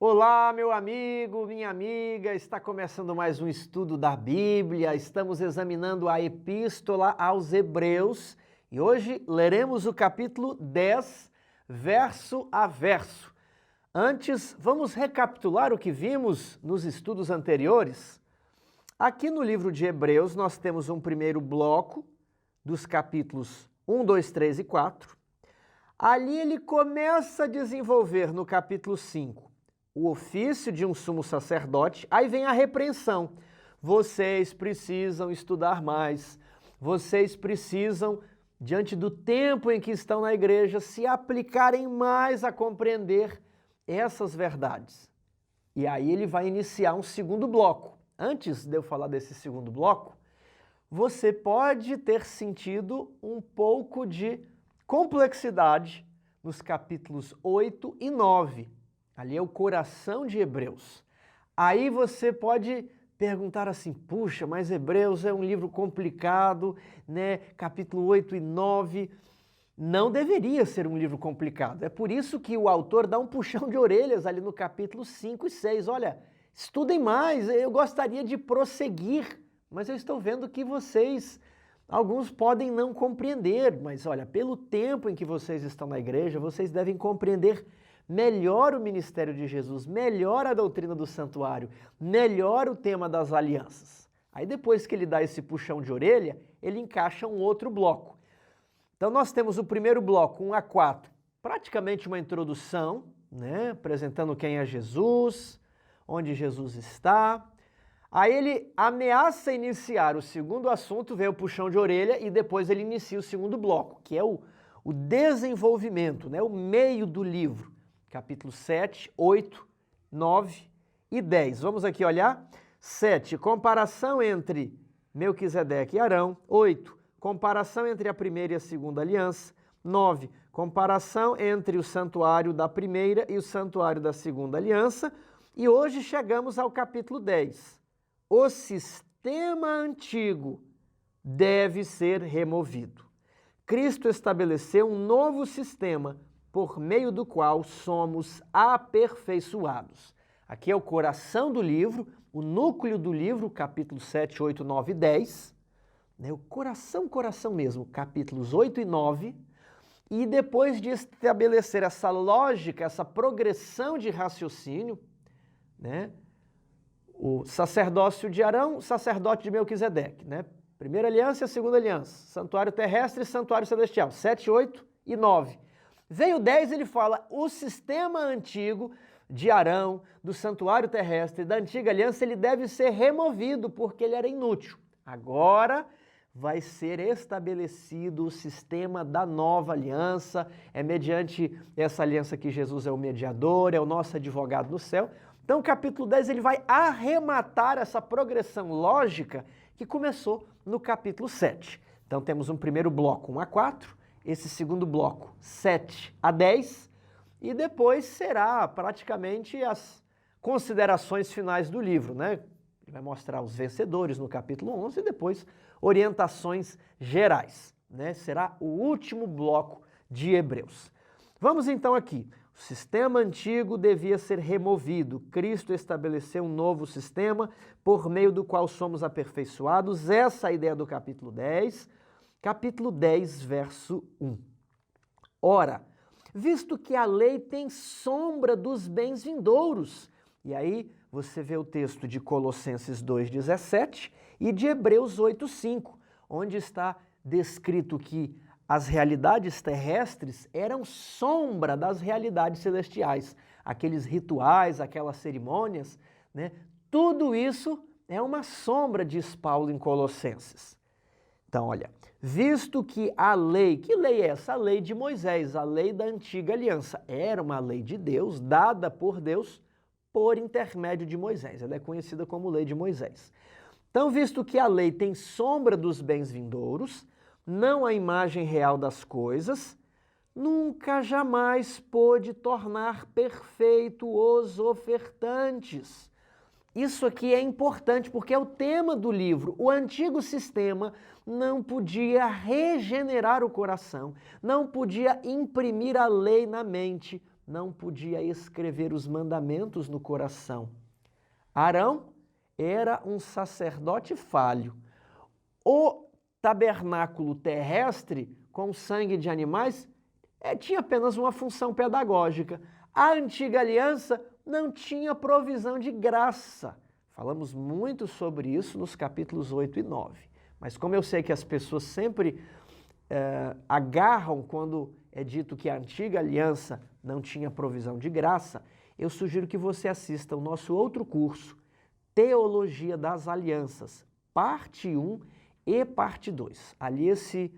Olá, meu amigo, minha amiga, está começando mais um estudo da Bíblia. Estamos examinando a Epístola aos Hebreus e hoje leremos o capítulo 10, verso a verso. Antes, vamos recapitular o que vimos nos estudos anteriores? Aqui no livro de Hebreus, nós temos um primeiro bloco dos capítulos 1, 2, 3 e 4. Ali ele começa a desenvolver no capítulo 5 o ofício de um sumo sacerdote, aí vem a repreensão. Vocês precisam estudar mais, vocês precisam, diante do tempo em que estão na igreja, se aplicarem mais a compreender essas verdades. E aí ele vai iniciar um segundo bloco. Antes de eu falar desse segundo bloco, você pode ter sentido um pouco de complexidade nos capítulos 8 e 9. Ali é o coração de Hebreus. Aí você pode perguntar assim, puxa, mas Hebreus é um livro complicado, né? Capítulo 8 e 9 não deveria ser um livro complicado. É por isso que o autor dá um puxão de orelhas ali no capítulo 5 e 6. Olha, estudem mais, eu gostaria de prosseguir, mas eu estou vendo que alguns podem não compreender, mas olha, pelo tempo em que vocês estão na igreja, vocês devem compreender melhor o ministério de Jesus, melhor a doutrina do santuário, melhor o tema das alianças. Aí depois que ele dá esse puxão de orelha, ele encaixa um outro bloco. Então nós temos o primeiro bloco, 1 a 4, praticamente uma introdução, né, apresentando quem é Jesus, onde Jesus está. Aí ele ameaça iniciar o segundo assunto, vem o puxão de orelha e depois ele inicia o segundo bloco, que é o desenvolvimento, né, o meio do livro. Capítulo 7, 8, 9 e 10. Vamos aqui olhar. 7, comparação entre Melquisedeque e Arão. 8, comparação entre a primeira e a segunda aliança. 9, comparação entre o santuário da primeira e o santuário da segunda aliança. E hoje chegamos ao capítulo 10. O sistema antigo deve ser removido. Cristo estabeleceu um novo sistema por meio do qual somos aperfeiçoados. Aqui é o coração do livro, o núcleo do livro, capítulo 7, 8, 9 e 10. Né? O coração mesmo, capítulos 8 e 9. E depois de estabelecer essa lógica, essa progressão de raciocínio, né? O sacerdócio de Arão, o sacerdote de Melquisedeque, né? Primeira aliança e a segunda aliança, santuário terrestre e santuário celestial, 7, 8 e 9. Veio 10, ele fala, o sistema antigo de Arão, do santuário terrestre, da antiga aliança, ele deve ser removido porque ele era inútil. Agora vai ser estabelecido o sistema da nova aliança, é mediante essa aliança que Jesus é o mediador, é o nosso advogado no céu. Então o capítulo 10 ele vai arrematar essa progressão lógica que começou no capítulo 7. Então temos um primeiro bloco, 1 a 4, esse segundo bloco, 7 a 10, e depois será praticamente as considerações finais do livro, né? Ele vai mostrar os vencedores no capítulo 11 e depois orientações gerais, né? Será o último bloco de Hebreus. Vamos então aqui. O sistema antigo devia ser removido. Cristo estabeleceu um novo sistema por meio do qual somos aperfeiçoados. Essa é a ideia do capítulo 10. Capítulo 10, verso 1. Ora, visto que a lei tem sombra dos bens vindouros. E aí você vê o texto de Colossenses 2,17 e de Hebreus 8,5, onde está descrito que as realidades terrestres eram sombra das realidades celestiais. Aqueles rituais, aquelas cerimônias, né? Tudo isso é uma sombra, diz Paulo em Colossenses. Então, olha, visto que a lei, que lei é essa? A lei de Moisés, a lei da antiga aliança, era uma lei de Deus, dada por Deus por intermédio de Moisés. Ela é conhecida como lei de Moisés. Então, visto que a lei tem sombra dos bens vindouros, não a imagem real das coisas, nunca jamais pôde tornar perfeito os ofertantes. Isso aqui é importante porque é o tema do livro. O antigo sistema não podia regenerar o coração, não podia imprimir a lei na mente não podia escrever os mandamentos no coração. Arão era um sacerdote falho. O tabernáculo terrestre, com sangue de animais, tinha apenas uma função pedagógica. A antiga aliança não tinha provisão de graça. Falamos muito sobre isso nos capítulos 8 e 9. Mas como eu sei que as pessoas sempre agarram quando é dito que a antiga aliança não tinha provisão de graça, eu sugiro que você assista o nosso outro curso, Teologia das Alianças, parte 1 e parte 2. Ali esse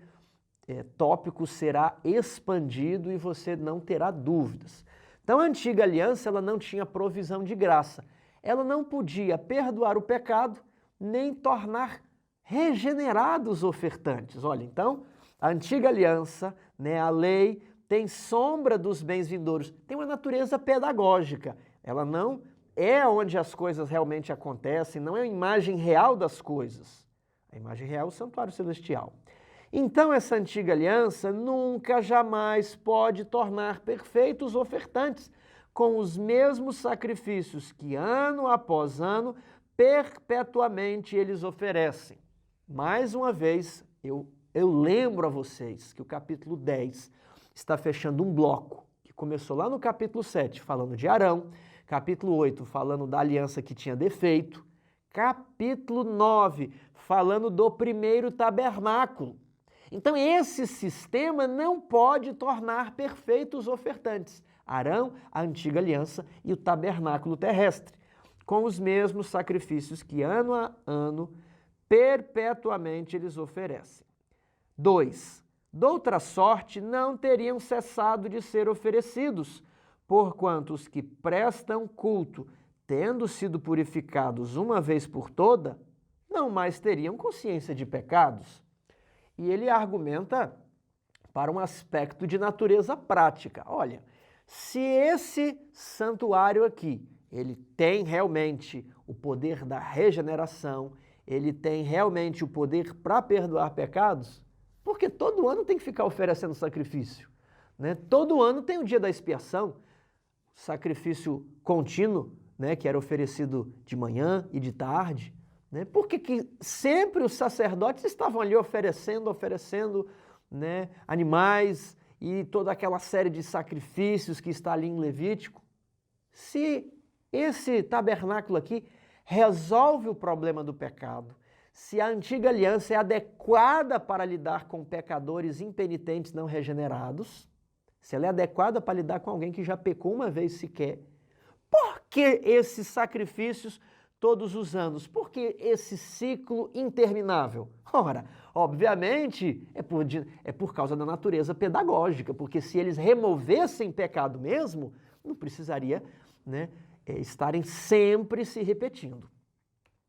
tópico será expandido e você não terá dúvidas. Então a antiga aliança ela não tinha provisão de graça. Ela não podia perdoar o pecado nem tornar regenerados os ofertantes. Olha, então, a antiga aliança, a lei, tem sombra dos bens vindouros, tem uma natureza pedagógica. Ela não é onde as coisas realmente acontecem, não é a imagem real das coisas. A imagem real é o santuário celestial. Então, essa antiga aliança nunca, jamais pode tornar perfeitos os ofertantes com os mesmos sacrifícios que ano após ano, perpetuamente eles oferecem. Mais uma vez, eu lembro a vocês que o capítulo 10 está fechando um bloco, que começou lá no capítulo 7, falando de Arão, capítulo 8, falando da aliança que tinha defeito, capítulo 9, falando do primeiro tabernáculo. Então, esse sistema não pode tornar perfeitos os ofertantes. Arão, a antiga aliança e o tabernáculo terrestre, com os mesmos sacrifícios que ano a ano, perpetuamente eles oferecem. 2. Doutra sorte, não teriam cessado de ser oferecidos, porquanto os que prestam culto, tendo sido purificados uma vez por toda, não mais teriam consciência de pecados. E ele argumenta para um aspecto de natureza prática. Olha, se esse santuário aqui, ele tem realmente o poder da regeneração, ele tem realmente o poder para perdoar pecados, porque todo ano tem que ficar oferecendo sacrifício, Todo ano tem o dia da expiação, sacrifício contínuo, que era oferecido de manhã e de tarde. Por que sempre os sacerdotes estavam ali oferecendo animais e toda aquela série de sacrifícios que está ali em Levítico? Se esse tabernáculo aqui resolve o problema do pecado, se a antiga aliança é adequada para lidar com pecadores impenitentes não regenerados, se ela é adequada para lidar com alguém que já pecou uma vez sequer, por que esses sacrifícios todos os anos? Por que esse ciclo interminável? Ora, obviamente, é por causa da natureza pedagógica, porque se eles removessem pecado mesmo, não precisaria estarem sempre se repetindo.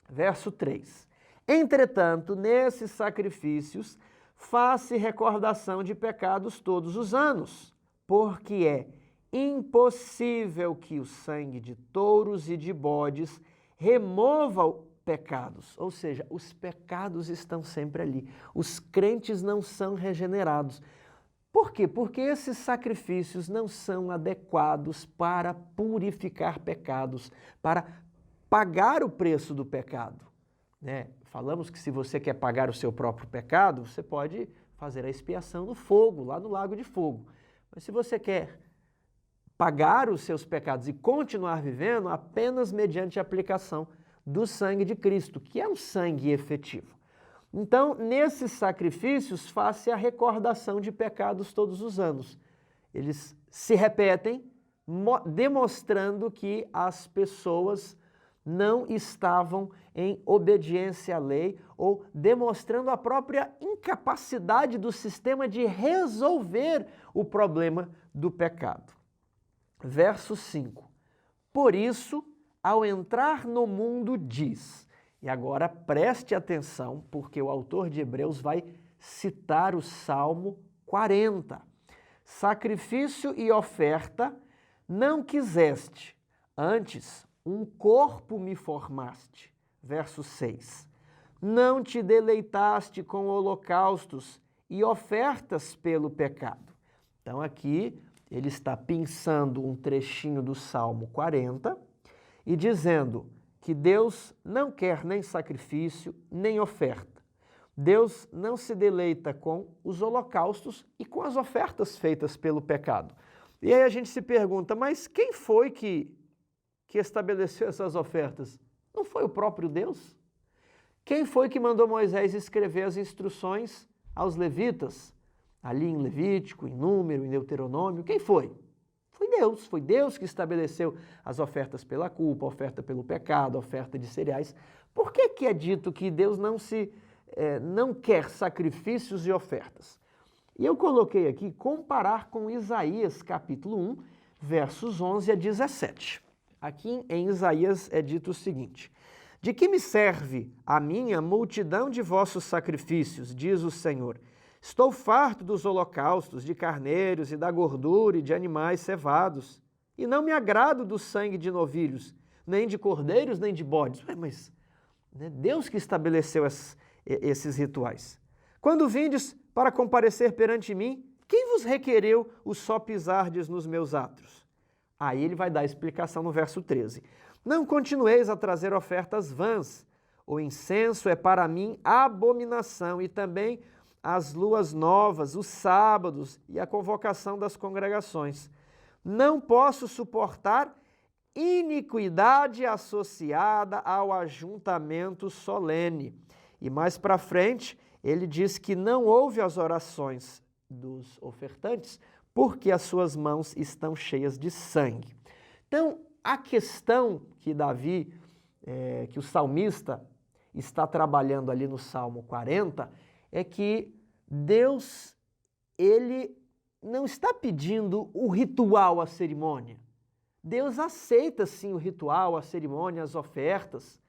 Verso 3. Entretanto, nesses sacrifícios, faz-se recordação de pecados todos os anos, porque é impossível que o sangue de touros e de bodes remova pecados, ou seja, os pecados estão sempre ali. Os crentes não são regenerados. Por quê? Porque esses sacrifícios não são adequados para purificar pecados, para pagar o preço do pecado. Falamos que se você quer pagar o seu próprio pecado, você pode fazer a expiação no fogo, lá no lago de fogo. Mas se você quer pagar os seus pecados e continuar vivendo, apenas mediante a aplicação do sangue de Cristo, que é um sangue efetivo. Então, nesses sacrifícios, faz-se a recordação de pecados todos os anos. Eles se repetem, demonstrando que as pessoas não estavam em obediência à lei ou demonstrando a própria incapacidade do sistema de resolver o problema do pecado. Verso 5. Por isso, ao entrar no mundo diz, e agora preste atenção, porque o autor de Hebreus vai citar o Salmo 40. Sacrifício e oferta não quiseste, antes um corpo me formaste. Verso 6. Não te deleitaste com holocaustos e ofertas pelo pecado. Então aqui ele está pensando um trechinho do Salmo 40 e dizendo que Deus não quer nem sacrifício, nem oferta. Deus não se deleita com os holocaustos e com as ofertas feitas pelo pecado. E aí a gente se pergunta, mas quem foi que estabeleceu essas ofertas? Não foi o próprio Deus? Quem foi que mandou Moisés escrever as instruções aos levitas? Ali em Levítico, em Número, em Deuteronômio, quem foi? Foi Deus que estabeleceu as ofertas pela culpa, a oferta pelo pecado, a oferta de cereais. Por que é dito que Deus não quer sacrifícios e ofertas? E eu coloquei aqui comparar com Isaías capítulo 1, versos 11 a 17. Aqui em Isaías é dito o seguinte: de que me serve a minha multidão de vossos sacrifícios, diz o Senhor? Estou farto dos holocaustos, de carneiros e da gordura e de animais cevados, e não me agrado do sangue de novilhos, nem de cordeiros, nem de bodes. Mas Deus que estabeleceu esses rituais. Quando vindes para comparecer perante mim, quem vos requereu o só pisardes nos meus átrios? Aí ele vai dar a explicação no verso 13. Não continueis a trazer ofertas vãs. O incenso é para mim abominação, e também as luas novas, os sábados e a convocação das congregações. Não posso suportar iniquidade associada ao ajuntamento solene. E mais para frente, ele diz que não ouve as orações dos ofertantes, porque as suas mãos estão cheias de sangue. Então, a questão que que o salmista está trabalhando ali no Salmo 40, é que Deus, ele não está pedindo o ritual, a cerimônia. Deus aceita sim o ritual, a cerimônia, as ofertas,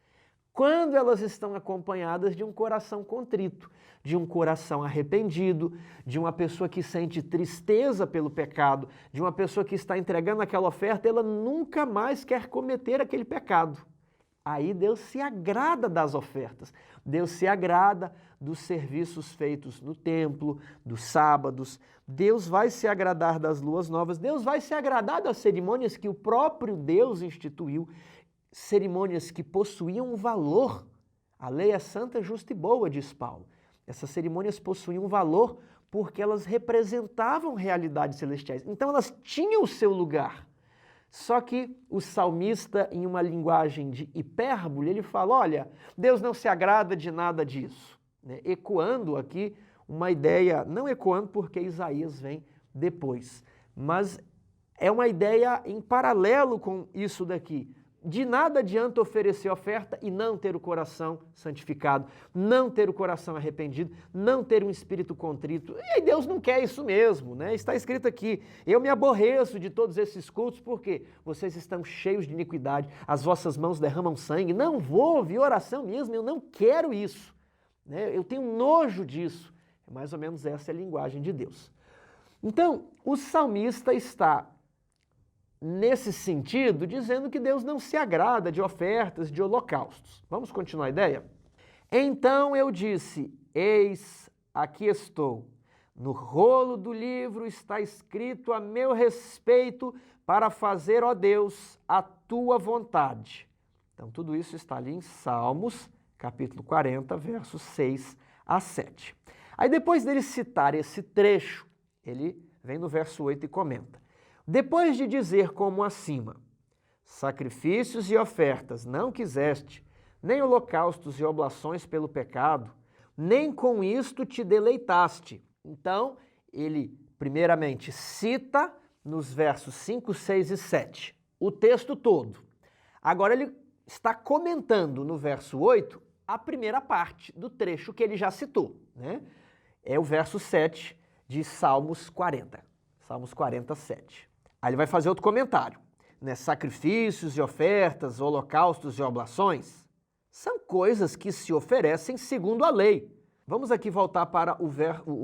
quando elas estão acompanhadas de um coração contrito, de um coração arrependido, de uma pessoa que sente tristeza pelo pecado, de uma pessoa que está entregando aquela oferta, ela nunca mais quer cometer aquele pecado. Aí Deus se agrada das ofertas, Deus se agrada dos serviços feitos no templo, dos sábados, Deus vai se agradar das luas novas, Deus vai se agradar das cerimônias que o próprio Deus instituiu, cerimônias que possuíam um valor. A lei é santa, justa e boa, diz Paulo. Essas cerimônias possuíam um valor porque elas representavam realidades celestiais. Então elas tinham o seu lugar. Só que o salmista, em uma linguagem de hipérbole, ele fala, olha, Deus não se agrada de nada disso. Ecoando aqui uma ideia, não ecoando porque Isaías vem depois, mas é uma ideia em paralelo com isso daqui. De nada adianta oferecer oferta e não ter o coração santificado, não ter o coração arrependido, não ter um espírito contrito. E aí Deus não quer isso mesmo, né? Está escrito aqui, eu me aborreço de todos esses cultos porque vocês estão cheios de iniquidade, as vossas mãos derramam sangue. Não vou ouvir oração mesmo, eu não quero isso, né? Eu tenho nojo disso. Mais ou menos essa é a linguagem de Deus. Então, o salmista está nesse sentido, dizendo que Deus não se agrada de ofertas, de holocaustos. Vamos continuar a ideia? Então eu disse, eis, aqui estou. No rolo do livro está escrito a meu respeito para fazer, ó Deus, a tua vontade. Então tudo isso está ali em Salmos, capítulo 40, versos 6 a 7. Aí depois dele citar esse trecho, ele vem no verso 8 e comenta. Depois de dizer como acima, sacrifícios e ofertas não quiseste, nem holocaustos e oblações pelo pecado, nem com isto te deleitaste. Então, ele primeiramente cita nos versos 5, 6 e 7 o texto todo. Agora ele está comentando no verso 8 a primeira parte do trecho que ele já citou, né? É o verso 7 de Salmos 40, Salmos 47. Aí ele vai fazer outro comentário, né? Sacrifícios e ofertas, holocaustos e oblações são coisas que se oferecem segundo a lei. Vamos aqui voltar para o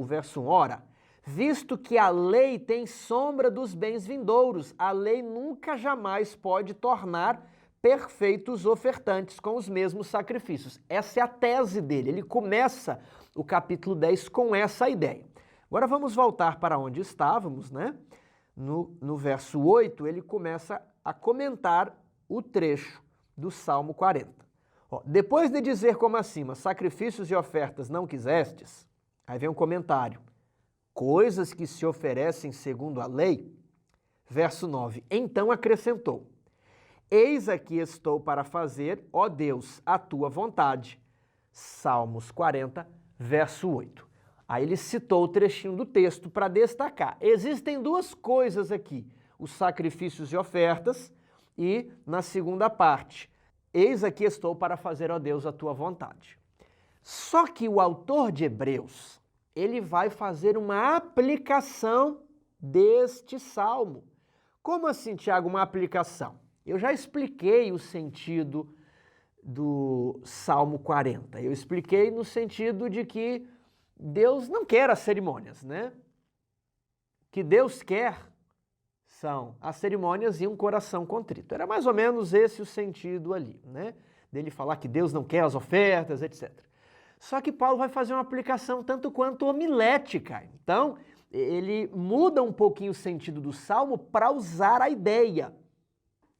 verso 1. Ora, visto que a lei tem sombra dos bens vindouros, a lei nunca jamais pode tornar perfeitos ofertantes com os mesmos sacrifícios. Essa é a tese dele. Ele começa o capítulo 10 com essa ideia. Agora vamos voltar para onde estávamos, né? no verso 8, ele começa a comentar o trecho do Salmo 40. Ó, depois de dizer como acima, sacrifícios e ofertas não quisestes, aí vem um comentário, coisas que se oferecem segundo a lei, verso 9, então acrescentou, eis aqui estou para fazer, ó Deus, a tua vontade. Salmos 40, verso 8. Aí ele citou o trechinho do texto para destacar. Existem duas coisas aqui, os sacrifícios e ofertas, e na segunda parte, eis aqui estou para fazer, ó Deus, a tua vontade. Só que o autor de Hebreus, ele vai fazer uma aplicação deste salmo. Como assim, Tiago, uma aplicação? Eu já expliquei o sentido do Salmo 40. Eu expliquei no sentido de que Deus não quer as cerimônias, né? O que Deus quer são as cerimônias e um coração contrito. Era mais ou menos esse o sentido ali, né? Dele falar que Deus não quer as ofertas, etc. Só que Paulo vai fazer uma aplicação tanto quanto homilética. Então, ele muda um pouquinho o sentido do Salmo para usar a ideia.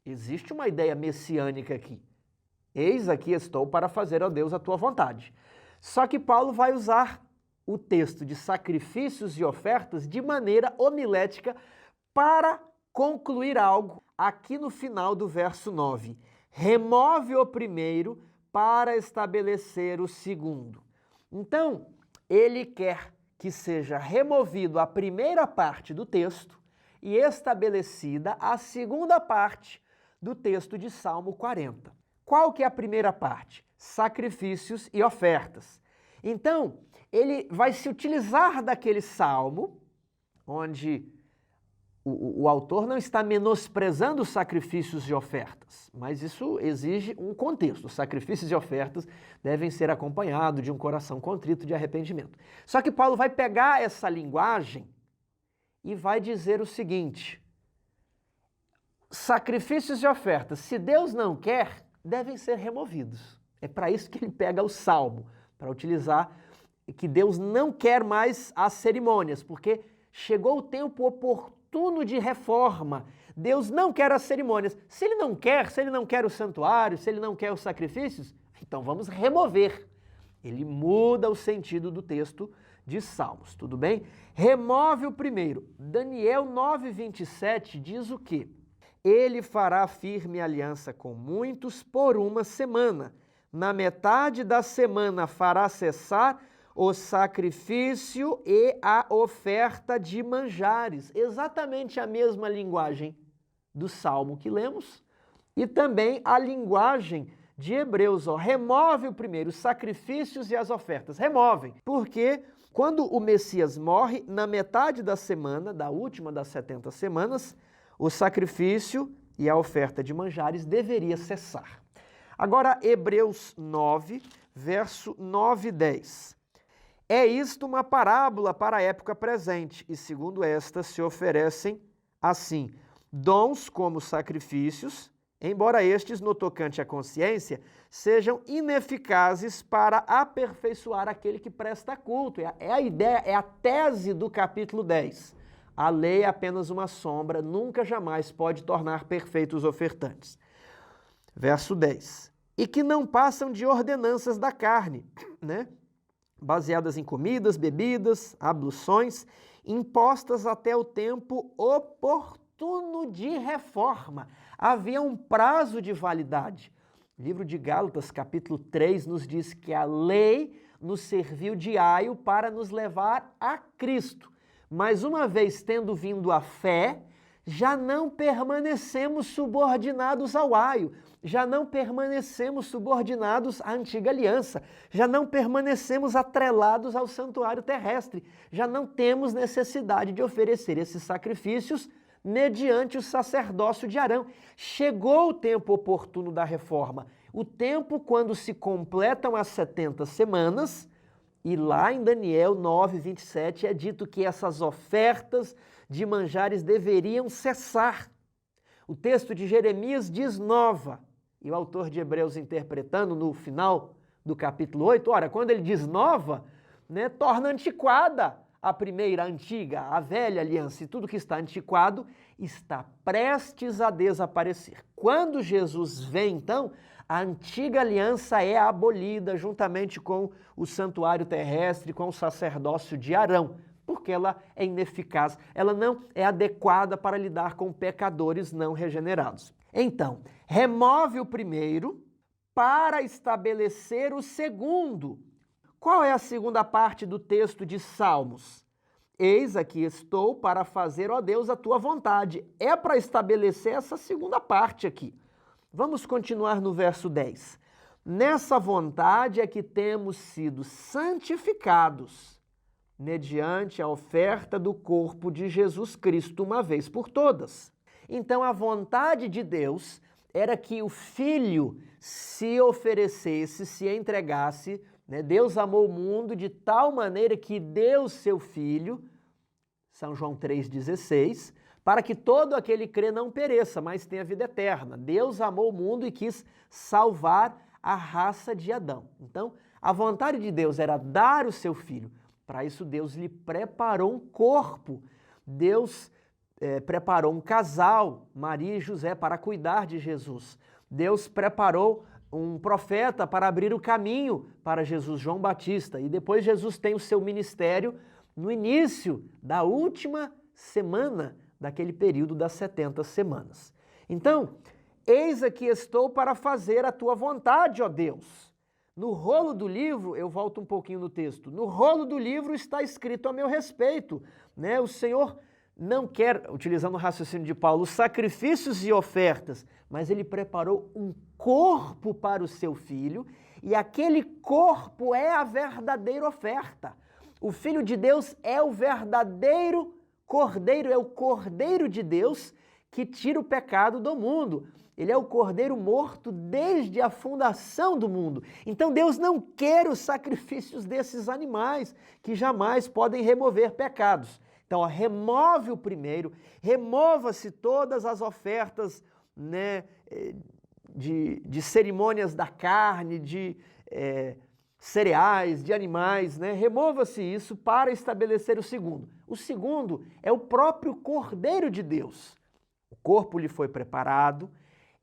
Existe uma ideia messiânica aqui. Eis aqui estou para fazer, ó Deus, a tua vontade. Só que Paulo vai usar o texto de sacrifícios e ofertas de maneira homilética para concluir algo aqui no final do verso 9. Remove o primeiro para estabelecer o segundo. Então, ele quer que seja removido a primeira parte do texto e estabelecida a segunda parte do texto de Salmo 40. Qual que é a primeira parte? Sacrifícios e ofertas. Então, ele vai se utilizar daquele salmo, onde o autor não está menosprezando os sacrifícios e ofertas, mas isso exige um contexto. Os sacrifícios e ofertas devem ser acompanhados de um coração contrito de arrependimento. Só que Paulo vai pegar essa linguagem e vai dizer o seguinte, sacrifícios e ofertas, se Deus não quer, devem ser removidos. É para isso que ele pega o salmo, para utilizar que Deus não quer mais as cerimônias, porque chegou o tempo oportuno de reforma. Deus não quer as cerimônias. Se ele não quer o santuário, se ele não quer os sacrifícios, então vamos remover. Ele muda o sentido do texto de Salmos, tudo bem? Remove o primeiro. Daniel 9:27 diz o quê? Ele fará firme aliança com muitos por uma semana. Na metade da semana fará cessar o sacrifício e a oferta de manjares. Exatamente a mesma linguagem do Salmo que lemos e também a linguagem de Hebreus. Ó, remove o primeiro, os sacrifícios e as ofertas. Removem, porque quando o Messias morre, na metade da semana, da última das 70 semanas, o sacrifício e a oferta de manjares deveria cessar. Agora, Hebreus 9, verso 9 e 10. É isto uma parábola para a época presente, e segundo esta se oferecem, assim, dons como sacrifícios, embora estes, no tocante à consciência, sejam ineficazes para aperfeiçoar aquele que presta culto. É a ideia, é a tese do capítulo 10. A lei é apenas uma sombra, nunca jamais pode tornar perfeitos os ofertantes. Verso 10. E que não passam de ordenanças da carne, né? Baseadas em comidas, bebidas, abluções, impostas até o tempo oportuno de reforma. Havia um prazo de validade. O livro de Gálatas, capítulo 3, nos diz que a lei nos serviu de aio para nos levar a Cristo. Mas uma vez tendo vindo a fé, já não permanecemos subordinados ao aio, já não permanecemos subordinados à antiga aliança, já não permanecemos atrelados ao santuário terrestre, já não temos necessidade de oferecer esses sacrifícios mediante o sacerdócio de Arão. Chegou o tempo oportuno da reforma, o tempo quando se completam as 70 semanas, e lá em Daniel 9:27 é dito que essas ofertas de manjares deveriam cessar. O texto de Jeremias diz nova, e o autor de Hebreus interpretando no final do capítulo 8, ora, quando ele diz nova, né, torna antiquada a primeira, a antiga, a velha aliança e tudo que está antiquado, está prestes a desaparecer. Quando Jesus vem, então, a antiga aliança é abolida juntamente com o santuário terrestre, com o sacerdócio de Arão, porque ela é ineficaz, ela não é adequada para lidar com pecadores não regenerados. Então, remove o primeiro para estabelecer o segundo. Qual é a segunda parte do texto de Salmos? Eis aqui estou para fazer, ó Deus, a tua vontade. É para estabelecer essa segunda parte aqui. Vamos continuar no verso 10. Nessa vontade é que temos sido santificados, mediante a oferta do corpo de Jesus Cristo uma vez por todas. Então a vontade de Deus era que o Filho se oferecesse, se entregasse, né? Deus amou o mundo de tal maneira que deu seu Filho, São João 3,16, para que todo aquele que crê não pereça, mas tenha vida eterna. Deus amou o mundo e quis salvar a raça de Adão. Então, a vontade de Deus era dar o seu Filho. Para isso, Deus lhe preparou um corpo. Deus preparou um casal, Maria e José, para cuidar de Jesus. Deus preparou um profeta para abrir o caminho para Jesus, João Batista. E depois Jesus tem o seu ministério no início da última semana daquele período das 70 semanas. Então, eis aqui estou para fazer a tua vontade, ó Deus. No rolo do livro, eu volto um pouquinho no texto, no rolo do livro está escrito a meu respeito, né? O Senhor não quer, utilizando o raciocínio de Paulo, sacrifícios e ofertas, mas ele preparou um corpo para o seu Filho, e aquele corpo é a verdadeira oferta. O Filho de Deus é o verdadeiro Cordeiro, é o Cordeiro de Deus que tira o pecado do mundo. Ele é o Cordeiro morto desde a fundação do mundo. Então Deus não quer os sacrifícios desses animais que jamais podem remover pecados. Então, remove o primeiro, remova-se todas as ofertas, né, de cerimônias da carne, de cereais, de animais, né? Remova-se isso para estabelecer o segundo. O segundo é o próprio Cordeiro de Deus. O corpo lhe foi preparado,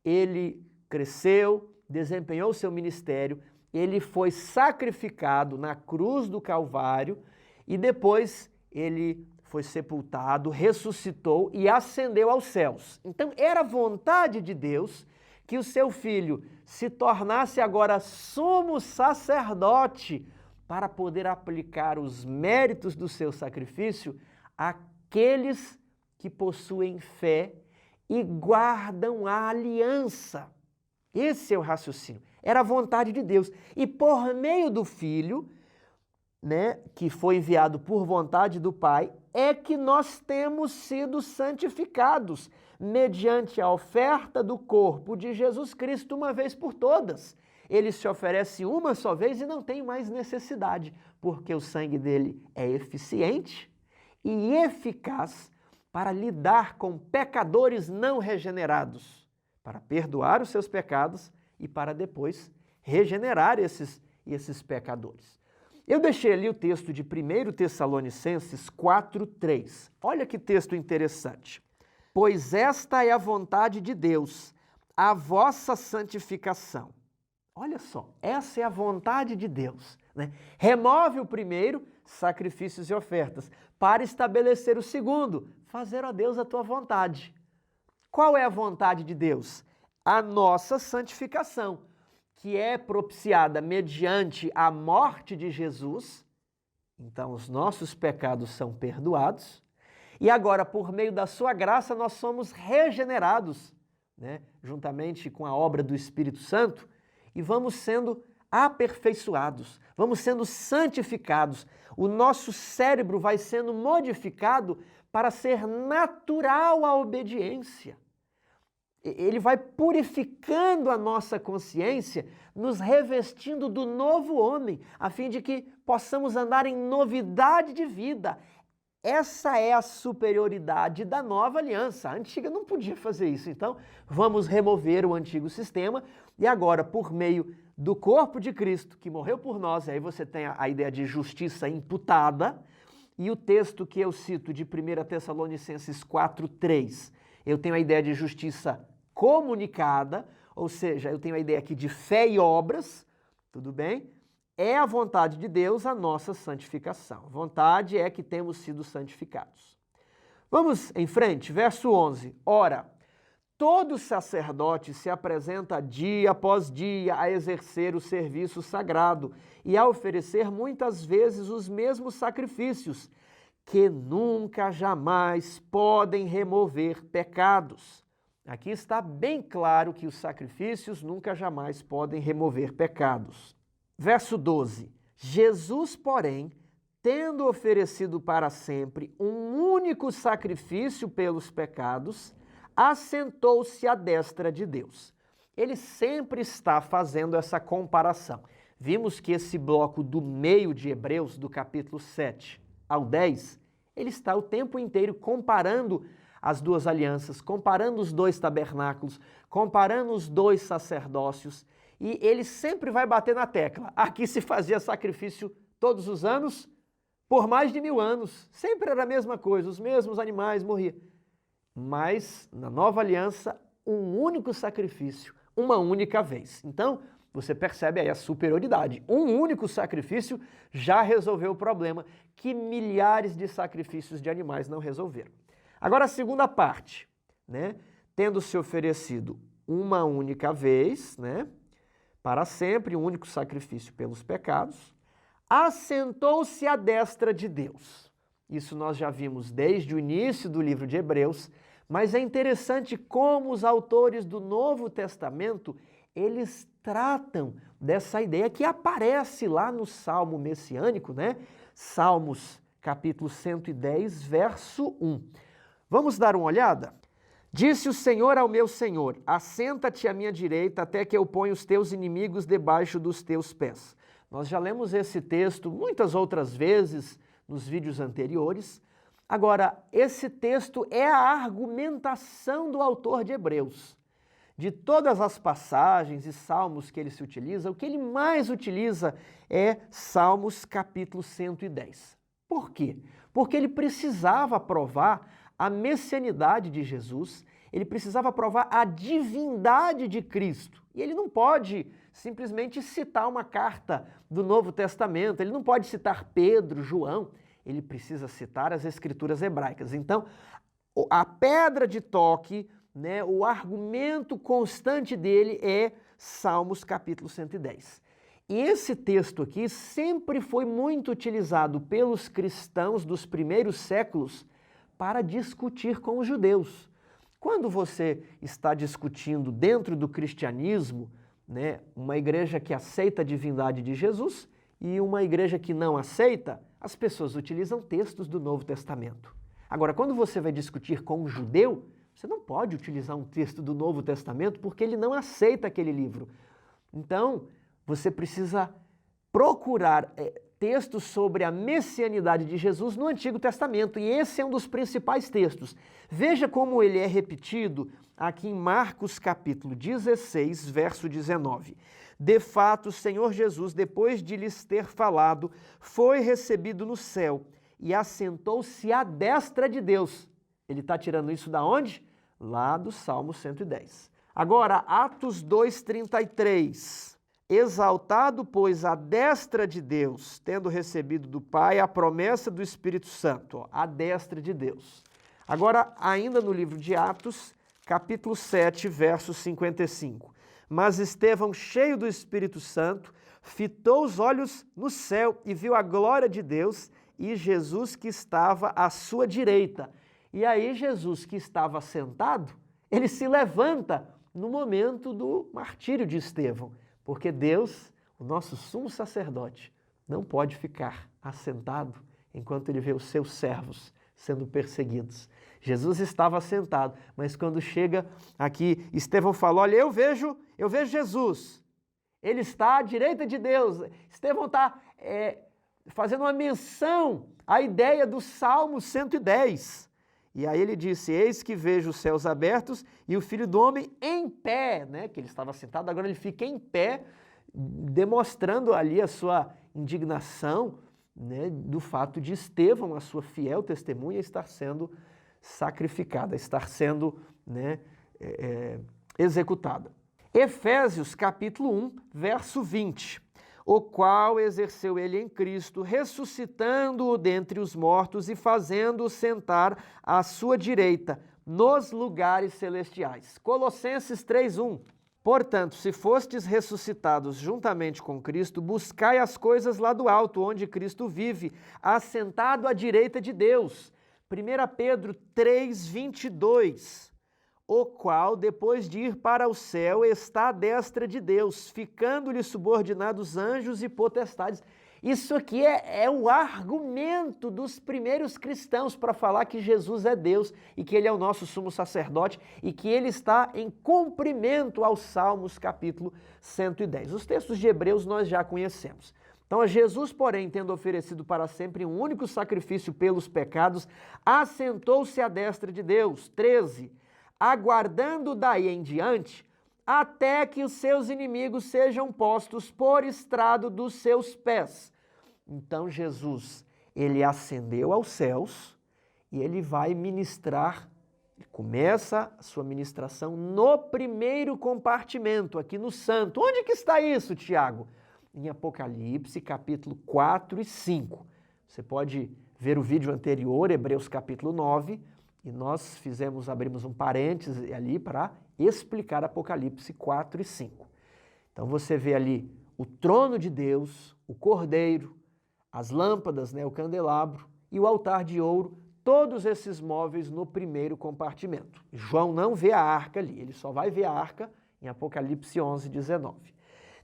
ele cresceu, desempenhou seu ministério, ele foi sacrificado na cruz do Calvário e depois ele foi sepultado, ressuscitou e ascendeu aos céus. Então era vontade de Deus que o seu Filho se tornasse agora sumo sacerdote para poder aplicar os méritos do seu sacrifício àqueles que possuem fé e guardam a aliança. Esse é o raciocínio. Era a vontade de Deus. E por meio do Filho, né, que foi enviado por vontade do Pai, é que nós temos sido santificados mediante a oferta do corpo de Jesus Cristo uma vez por todas. Ele se oferece uma só vez e não tem mais necessidade, porque o sangue dele é eficiente e eficaz para lidar com pecadores não regenerados, para perdoar os seus pecados e para depois regenerar esses pecadores. Eu deixei ali o texto de 1 Tessalonicenses 4:3. Olha que texto interessante. Pois esta é a vontade de Deus, a vossa santificação. Olha só, essa é a vontade de Deus, né? Remove o primeiro, sacrifícios e ofertas, para estabelecer o segundo, fazer a Deus a tua vontade. Qual é a vontade de Deus? A nossa santificação, que é propiciada mediante a morte de Jesus. Então, os nossos pecados são perdoados. E agora, por meio da sua graça, nós somos regenerados, né? Juntamente com a obra do Espírito Santo, e vamos sendo aperfeiçoados, vamos sendo santificados. O nosso cérebro vai sendo modificado para ser natural à obediência. Ele vai purificando a nossa consciência, nos revestindo do novo homem, a fim de que possamos andar em novidade de vida. Essa é a superioridade da nova aliança. A antiga não podia fazer isso. Então, vamos remover o antigo sistema e agora, por meio do corpo de Cristo, que morreu por nós, aí você tem a ideia de justiça imputada, e o texto que eu cito de 1 Tessalonicenses 4:3, eu tenho a ideia de justiça comunicada, ou seja, eu tenho a ideia aqui de fé e obras, tudo bem? É a vontade de Deus a nossa santificação. A vontade é que temos sido santificados. Vamos em frente, verso 11. Ora, todo sacerdote se apresenta dia após dia a exercer o serviço sagrado e a oferecer muitas vezes os mesmos sacrifícios, que nunca, jamais podem remover pecados. Aqui está bem claro que os sacrifícios nunca, jamais podem remover pecados. Verso 12. Jesus, porém, tendo oferecido para sempre um único sacrifício pelos pecados, assentou-se à destra de Deus. Ele sempre está fazendo essa comparação. Vimos que esse bloco do meio de Hebreus, do capítulo 7 ao 10, ele está o tempo inteiro comparando as duas alianças, comparando os dois tabernáculos, comparando os dois sacerdócios, e ele sempre vai bater na tecla. Aqui se fazia sacrifício todos os anos, por mais de 1000 anos. Sempre era a mesma coisa, os mesmos animais morriam. Mas, na nova aliança, um único sacrifício, uma única vez. Então, você percebe aí a superioridade. Um único sacrifício já resolveu o problema que milhares de sacrifícios de animais não resolveram. Agora, a segunda parte, né? Tendo se oferecido uma única vez, né? Para sempre, um único sacrifício pelos pecados, assentou-se à destra de Deus. Isso nós já vimos desde o início do livro de Hebreus, mas é interessante como os autores do Novo Testamento, eles tratam dessa ideia que aparece lá no Salmo messiânico, né? Salmos, capítulo 110, verso 1. Vamos dar uma olhada? Disse o Senhor ao meu Senhor, assenta-te à minha direita até que eu ponha os teus inimigos debaixo dos teus pés. Nós já lemos esse texto muitas outras vezes nos vídeos anteriores. Agora, esse texto é a argumentação do autor de Hebreus. De todas as passagens e salmos que ele se utiliza, o que ele mais utiliza é Salmos capítulo 110. Por quê? Porque ele precisava provar a messianidade de Jesus, ele precisava provar a divindade de Cristo. E ele não pode simplesmente citar uma carta do Novo Testamento, ele não pode citar Pedro, João, ele precisa citar as escrituras hebraicas. Então, a pedra de toque, né, o argumento constante dele é Salmos capítulo 110. E esse texto aqui sempre foi muito utilizado pelos cristãos dos primeiros séculos para discutir com os judeus. Quando você está discutindo dentro do cristianismo, né, uma igreja que aceita a divindade de Jesus e uma igreja que não aceita, as pessoas utilizam textos do Novo Testamento. Agora, quando você vai discutir com um judeu, você não pode utilizar um texto do Novo Testamento porque ele não aceita aquele livro. Então, você precisa procurar textos sobre a messianidade de Jesus no Antigo Testamento, e esse é um dos principais textos. Veja como ele é repetido aqui em Marcos capítulo 16, verso 19. De fato, o Senhor Jesus, depois de lhes ter falado, foi recebido no céu e assentou-se à destra de Deus. Ele está tirando isso da onde? Lá do Salmo 110. Agora, Atos 2:33. Exaltado, pois, à destra de Deus, tendo recebido do Pai a promessa do Espírito Santo, à destra de Deus. Agora, ainda no livro de Atos, capítulo 7, verso 55. Mas Estevão, cheio do Espírito Santo, fitou os olhos no céu e viu a glória de Deus e Jesus que estava à sua direita. E aí Jesus que estava sentado, ele se levanta no momento do martírio de Estevão. Porque Deus, o nosso sumo sacerdote, não pode ficar assentado enquanto ele vê os seus servos sendo perseguidos. Jesus estava sentado, mas quando chega aqui, Estevão fala, olha, eu vejo Jesus, ele está à direita de Deus. Estevão está fazendo uma menção à ideia do Salmo 110. E aí ele disse, eis que vejo os céus abertos e o Filho do Homem em pé, né? Que ele estava sentado, agora ele fica em pé, demonstrando ali a sua indignação, né, do fato de Estevão, a sua fiel testemunha, estar sendo sacrificada, estar sendo, né, executada. Efésios capítulo 1, verso 20. O qual exerceu ele em Cristo, ressuscitando-o dentre os mortos e fazendo-o sentar à sua direita, nos lugares celestiais. Colossenses 3:1. Portanto, se fostes ressuscitados juntamente com Cristo, buscai as coisas lá do alto, onde Cristo vive, assentado à direita de Deus. 1 Pedro 3:22. O qual, depois de ir para o céu, está à destra de Deus, ficando-lhe subordinados anjos e potestades. Isso aqui é o argumento dos primeiros cristãos para falar que Jesus é Deus e que Ele é o nosso sumo sacerdote e que Ele está em cumprimento aos Salmos capítulo 110. Os textos de Hebreus nós já conhecemos. Então, Jesus, porém, tendo oferecido para sempre um único sacrifício pelos pecados, assentou-se à destra de Deus. 13. Aguardando daí em diante, até que os seus inimigos sejam postos por estrado dos seus pés. Então Jesus, ele ascendeu aos céus e ele vai ministrar, ele começa a sua ministração no primeiro compartimento, aqui no santo. Onde que está isso, Tiago? Em Apocalipse, capítulo 4 e 5. Você pode ver o vídeo anterior, Hebreus capítulo 9, e nós abrimos um parêntese ali para explicar Apocalipse 4 e 5. Então você vê ali o trono de Deus, o cordeiro, as lâmpadas, né, o candelabro e o altar de ouro, todos esses móveis no primeiro compartimento. João não vê a arca ali, ele só vai ver a arca em Apocalipse 11, 19.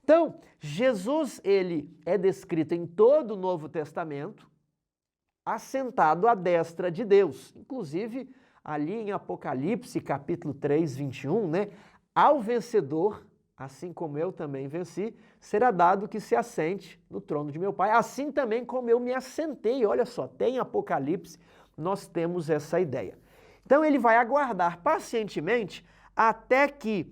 Então, Jesus, ele é descrito em todo o Novo Testamento, assentado à destra de Deus. Inclusive, ali em Apocalipse, capítulo 3, 21, né? Ao vencedor, assim como eu também venci, será dado que se assente no trono de meu Pai, assim também como eu me assentei. Olha só, tem Apocalipse, nós temos essa ideia. Então, ele vai aguardar pacientemente até que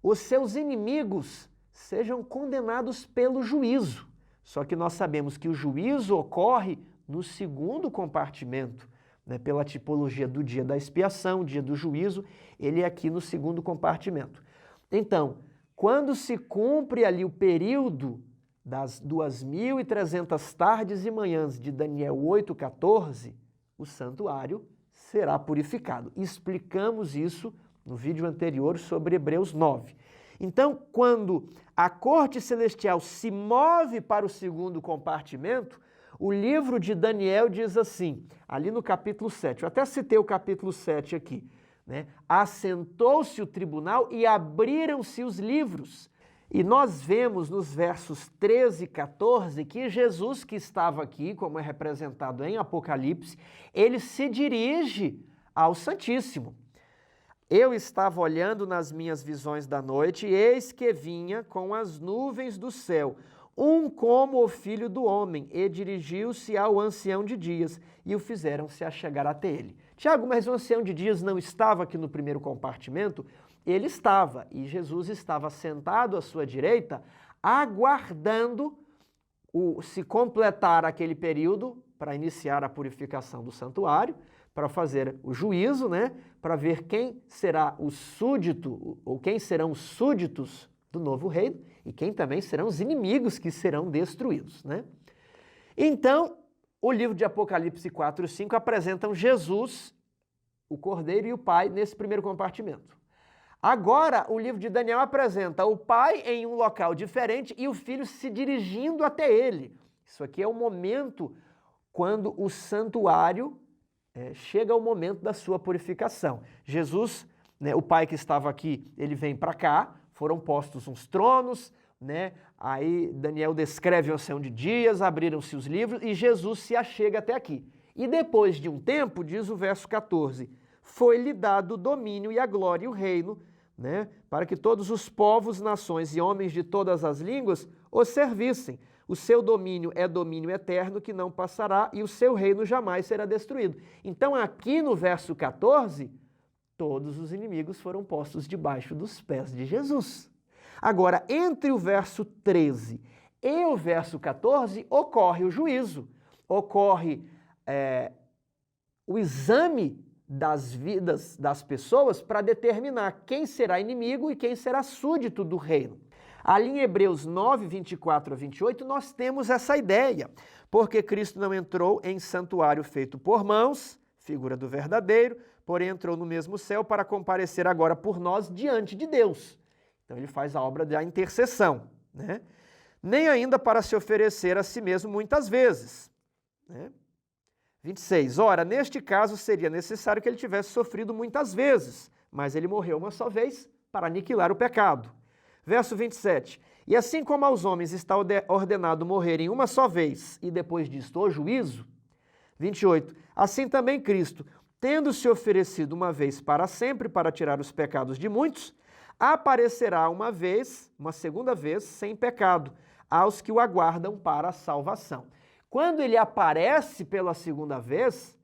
os seus inimigos sejam condenados pelo juízo. Só que nós sabemos que o juízo ocorre no segundo compartimento, né, pela tipologia do dia da expiação, dia do juízo, ele é aqui no segundo compartimento. Então, quando se cumpre ali o período das 2.300 tardes e manhãs de Daniel 8:14, o santuário será purificado. Explicamos isso no vídeo anterior sobre Hebreus 9. Então, quando a corte celestial se move para o segundo compartimento, o livro de Daniel diz assim, ali no capítulo 7, eu até citei o capítulo 7 aqui, né? Assentou-se o tribunal e abriram-se os livros. E nós vemos nos versos 13 e 14 que Jesus, que estava aqui, como é representado em Apocalipse, ele se dirige ao Santíssimo. Eu estava olhando nas minhas visões da noite, e eis que vinha com as nuvens do céu, um como o Filho do Homem, e dirigiu-se ao ancião de dias, e o fizeram se achegar até ele. Tiago, mas o ancião de dias não estava aqui no primeiro compartimento? Ele estava, e Jesus estava sentado à sua direita, aguardando se completar aquele período para iniciar a purificação do santuário, para fazer o juízo, né? Para ver quem será o súdito, ou quem serão os súditos do novo reino, e quem também serão os inimigos que serão destruídos, né? Então, o livro de Apocalipse 4 e 5 apresentam Jesus, o Cordeiro e o Pai nesse primeiro compartimento. Agora, o livro de Daniel apresenta o Pai em um local diferente e o Filho se dirigindo até ele. Isso aqui é o momento quando o santuário chega ao momento da sua purificação. Jesus, né, o Pai que estava aqui, ele vem para cá, foram postos uns tronos, né? Aí Daniel descreve o ancião de dias, abriram-se os livros e Jesus se achega até aqui. E depois de um tempo, diz o verso 14, foi-lhe dado o domínio e a glória e o reino, né, para que todos os povos, nações e homens de todas as línguas o servissem. O seu domínio é domínio eterno que não passará e o seu reino jamais será destruído. Então aqui no verso 14, todos os inimigos foram postos debaixo dos pés de Jesus. Agora, entre o verso 13 e o verso 14, ocorre o juízo. ocorre o exame das vidas das pessoas para determinar quem será inimigo e quem será súdito do reino. Ali em Hebreus 9, 24 a 28, nós temos essa ideia, porque Cristo não entrou em santuário feito por mãos, figura do verdadeiro, porém entrou no mesmo céu para comparecer agora por nós diante de Deus. Então ele faz a obra da intercessão, né? Nem ainda para se oferecer a si mesmo muitas vezes, né? 26. Ora, neste caso seria necessário que ele tivesse sofrido muitas vezes, mas ele morreu uma só vez para aniquilar o pecado. Verso 27. E assim como aos homens está ordenado morrerem uma só vez e depois disto o juízo. 28. Assim também Cristo, tendo se oferecido uma vez para sempre para tirar os pecados de muitos, aparecerá uma segunda vez, sem pecado, aos que o aguardam para a salvação. Quando ele aparece pela segunda vez,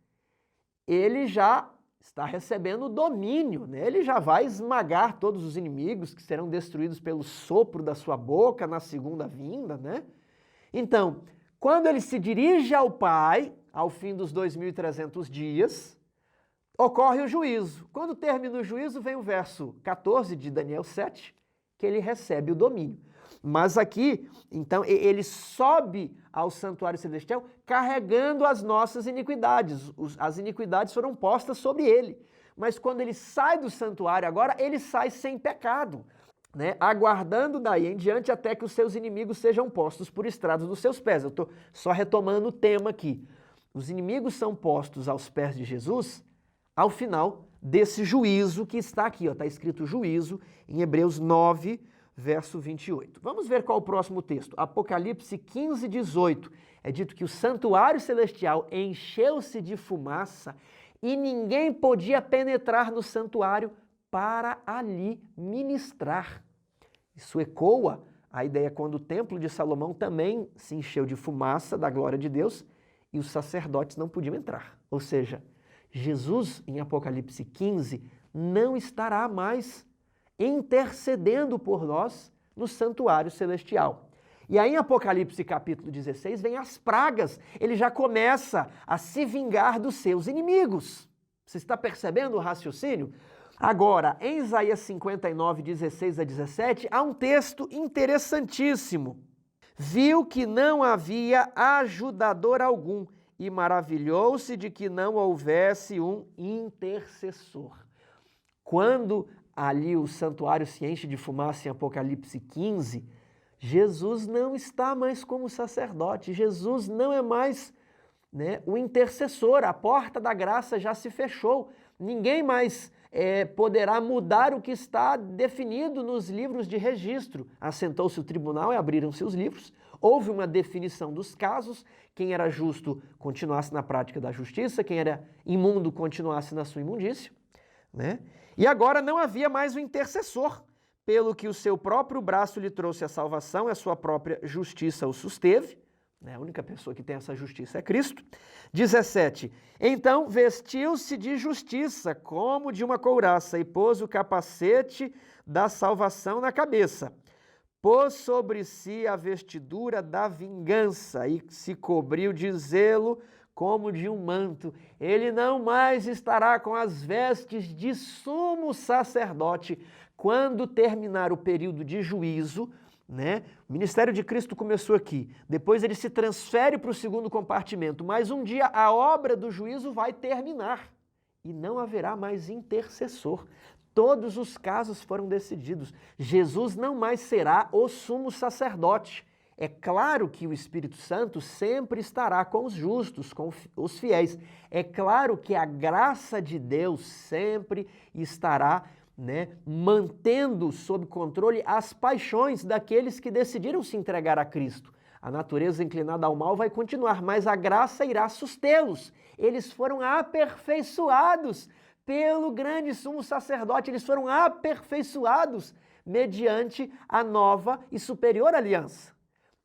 ele já está recebendo domínio, né? Ele já vai esmagar todos os inimigos que serão destruídos pelo sopro da sua boca na segunda vinda, né? Então, quando ele se dirige ao Pai, ao fim dos 2.300 dias, ocorre o juízo. Quando termina o juízo, vem o verso 14 de Daniel 7, que ele recebe o domínio. Mas aqui, então, ele sobe ao santuário celestial carregando as nossas iniquidades. As iniquidades foram postas sobre ele. Mas quando ele sai do santuário agora, ele sai sem pecado, né? Aguardando daí em diante até que os seus inimigos sejam postos por estrados dos seus pés. Eu estou só retomando o tema aqui. Os inimigos são postos aos pés de Jesus ao final desse juízo que está aqui. Está escrito juízo em Hebreus 9, verso 28. Vamos ver qual é o próximo texto. Apocalipse 15, 18. É dito que o santuário celestial encheu-se de fumaça e ninguém podia penetrar no santuário para ali ministrar. Isso ecoa a ideia quando o templo de Salomão também se encheu de fumaça da glória de Deus e os sacerdotes não podiam entrar. Ou seja, Jesus, em Apocalipse 15, não estará mais intercedendo por nós no santuário celestial. E aí em Apocalipse capítulo 16 vem as pragas. Ele já começa a se vingar dos seus inimigos. Você está percebendo o raciocínio? Agora, em Isaías 59, 16 a 17, há um texto interessantíssimo. Viu que não havia ajudador algum e maravilhou-se de que não houvesse um intercessor. Quando ali o santuário se enche de fumaça em Apocalipse 15, Jesus não está mais como sacerdote, Jesus não é mais, né, o intercessor, a porta da graça já se fechou, ninguém mais poderá mudar o que está definido nos livros de registro. Assentou-se o tribunal e abriram-se os livros, houve uma definição dos casos, quem era justo continuasse na prática da justiça, quem era imundo continuasse na sua imundícia, né? E agora não havia mais o intercessor, pelo que o seu próprio braço lhe trouxe a salvação, a sua própria justiça o susteve, né? A única pessoa que tem essa justiça é Cristo. 17. Então vestiu-se de justiça, como de uma couraça, e pôs o capacete da salvação na cabeça. Pôs sobre si a vestidura da vingança e se cobriu de zelo como de um manto. Ele não mais estará com as vestes de sumo sacerdote quando terminar o período de juízo, né? O ministério de Cristo começou aqui, depois ele se transfere para o segundo compartimento, mas um dia a obra do juízo vai terminar e não haverá mais intercessor. Todos os casos foram decididos. Jesus não mais será o sumo sacerdote. É claro que o Espírito Santo sempre estará com os justos, com os fiéis. É claro que a graça de Deus sempre estará, né, mantendo sob controle as paixões daqueles que decidiram se entregar a Cristo. A natureza inclinada ao mal vai continuar, mas a graça irá sustê-los. Eles foram aperfeiçoados pelo grande sumo sacerdote, eles foram aperfeiçoados mediante a nova e superior aliança.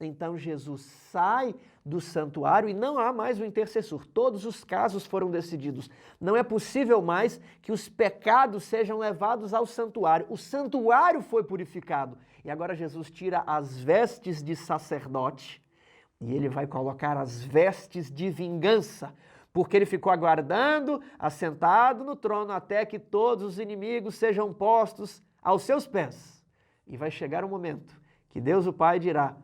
Então Jesus sai do santuário e não há mais o intercessor. Todos os casos foram decididos. Não é possível mais que os pecados sejam levados ao santuário. O santuário foi purificado. E agora Jesus tira as vestes de sacerdote, E ele vai colocar as vestes de vingança, porque ele ficou aguardando, assentado no trono, até que todos os inimigos sejam postos aos seus pés. E vai chegar o momento que Deus o Pai dirá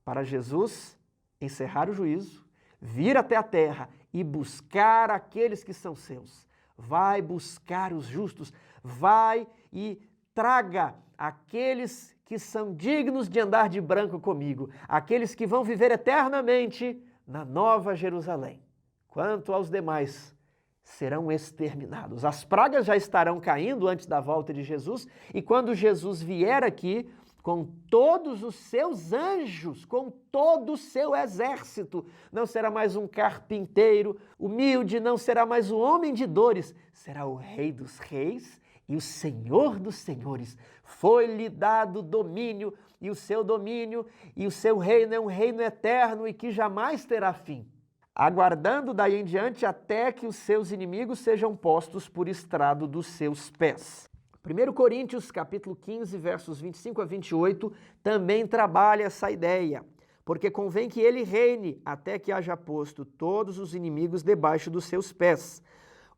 para Jesus encerrar o juízo, vir até a terra e buscar aqueles que são seus. Vai buscar os justos, vai e traga aqueles que são dignos de andar de branco comigo, aqueles que vão viver eternamente na Nova Jerusalém. Quanto aos demais, serão exterminados. As pragas já estarão caindo antes da volta de Jesus, e quando Jesus vier aqui, com todos os seus anjos, com todo o seu exército, não será mais um carpinteiro humilde, não será mais um homem de dores, será o Rei dos Reis e o Senhor dos Senhores. Foi-lhe dado domínio, e o seu domínio e o seu reino é um reino eterno e que jamais terá fim, aguardando daí em diante até que os seus inimigos sejam postos por estrado dos seus pés. 1 Coríntios, capítulo 15, versos 25 a 28, também trabalha essa ideia, porque convém que ele reine até que haja posto todos os inimigos debaixo dos seus pés.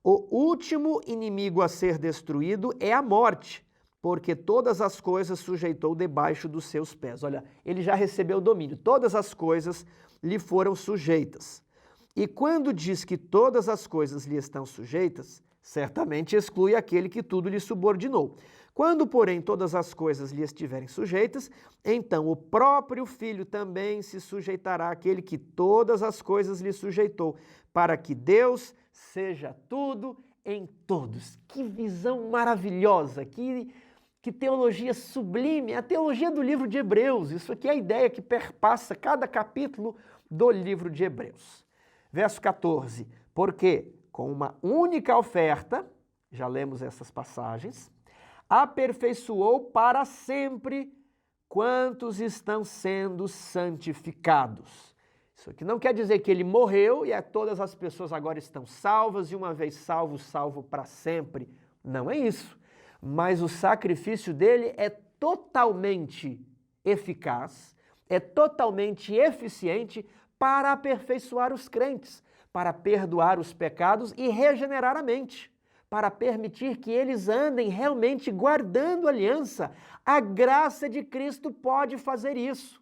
O último inimigo a ser destruído é a morte, porque todas as coisas sujeitou debaixo dos seus pés. Olha, ele já recebeu o domínio, todas as coisas lhe foram sujeitas. E quando diz que todas as coisas lhe estão sujeitas, certamente exclui aquele que tudo lhe subordinou. Quando, porém, todas as coisas lhe estiverem sujeitas, então o próprio Filho também se sujeitará àquele que todas as coisas lhe sujeitou, para que Deus seja tudo em todos. Que visão maravilhosa, que teologia sublime, a teologia do livro de Hebreus. Isso aqui é a ideia que perpassa cada capítulo do livro de Hebreus. Verso 14, porque com uma única oferta, já lemos essas passagens, aperfeiçoou para sempre quantos estão sendo santificados. Isso aqui não quer dizer que ele morreu e todas as pessoas agora estão salvas e uma vez salvo, salvo para sempre. Não é isso. Mas o sacrifício dele é totalmente eficaz, é totalmente eficiente para aperfeiçoar os crentes, para perdoar os pecados e regenerar a mente, para permitir que eles andem realmente guardando a aliança. A graça de Cristo pode fazer isso.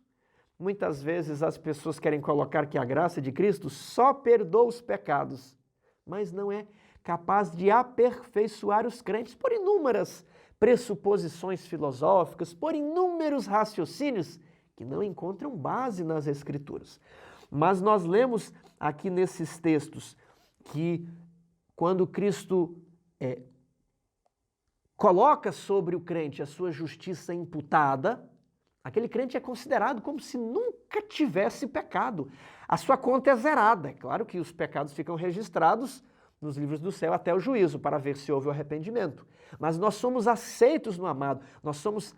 Muitas vezes as pessoas querem colocar que a graça de Cristo só perdoa os pecados, mas não é capaz de aperfeiçoar os crentes por inúmeras pressuposições filosóficas, por inúmeros raciocínios que não encontram base nas Escrituras. Mas nós lemos aqui nesses textos que quando Cristo coloca sobre o crente a sua justiça imputada, aquele crente é considerado como se nunca tivesse pecado. A sua conta é zerada. É claro que os pecados ficam registrados nos livros do céu até o juízo, para ver se houve o arrependimento. Mas nós somos aceitos no amado, nós somos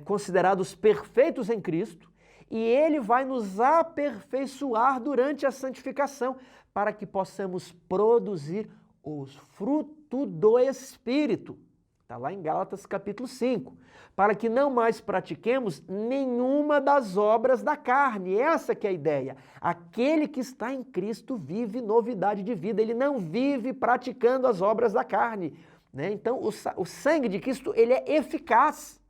considerados perfeitos em Cristo, e Ele vai nos aperfeiçoar durante a santificação, para que possamos produzir os frutos do Espírito. Está lá em Gálatas capítulo 5. Para que não mais pratiquemos nenhuma das obras da carne. Essa que é a ideia. Aquele que está em Cristo vive novidade de vida. Ele não vive praticando as obras da carne. Então, o sangue de Cristo ele é eficaz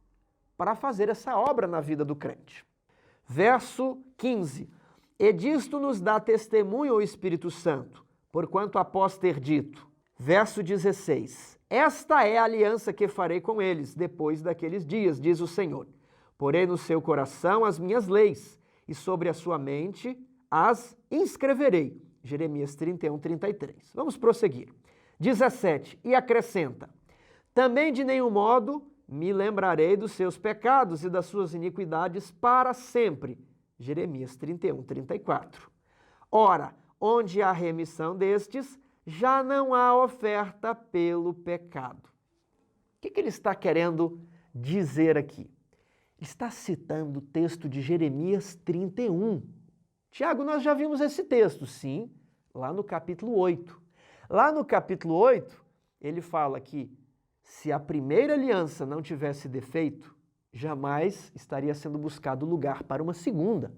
para fazer essa obra na vida do crente. Verso 15. E disto nos dá testemunho o Espírito Santo, porquanto após ter dito. Verso 16. Esta é a aliança que farei com eles depois daqueles dias, diz o Senhor. Porei no seu coração as minhas leis, e sobre a sua mente as inscreverei. Jeremias 31, 33. Vamos prosseguir. 17. E acrescenta: também de nenhum modo me lembrarei dos seus pecados e das suas iniquidades para sempre. Jeremias 31, 34. Ora, onde há remissão destes, já não há oferta pelo pecado. O que ele está querendo dizer aqui? Ele está citando o texto de Jeremias 31. Tiago, nós já vimos esse texto, sim, lá no capítulo 8. Lá no capítulo 8, ele fala que se a primeira aliança não tivesse defeito, jamais estaria sendo buscado lugar para uma segunda.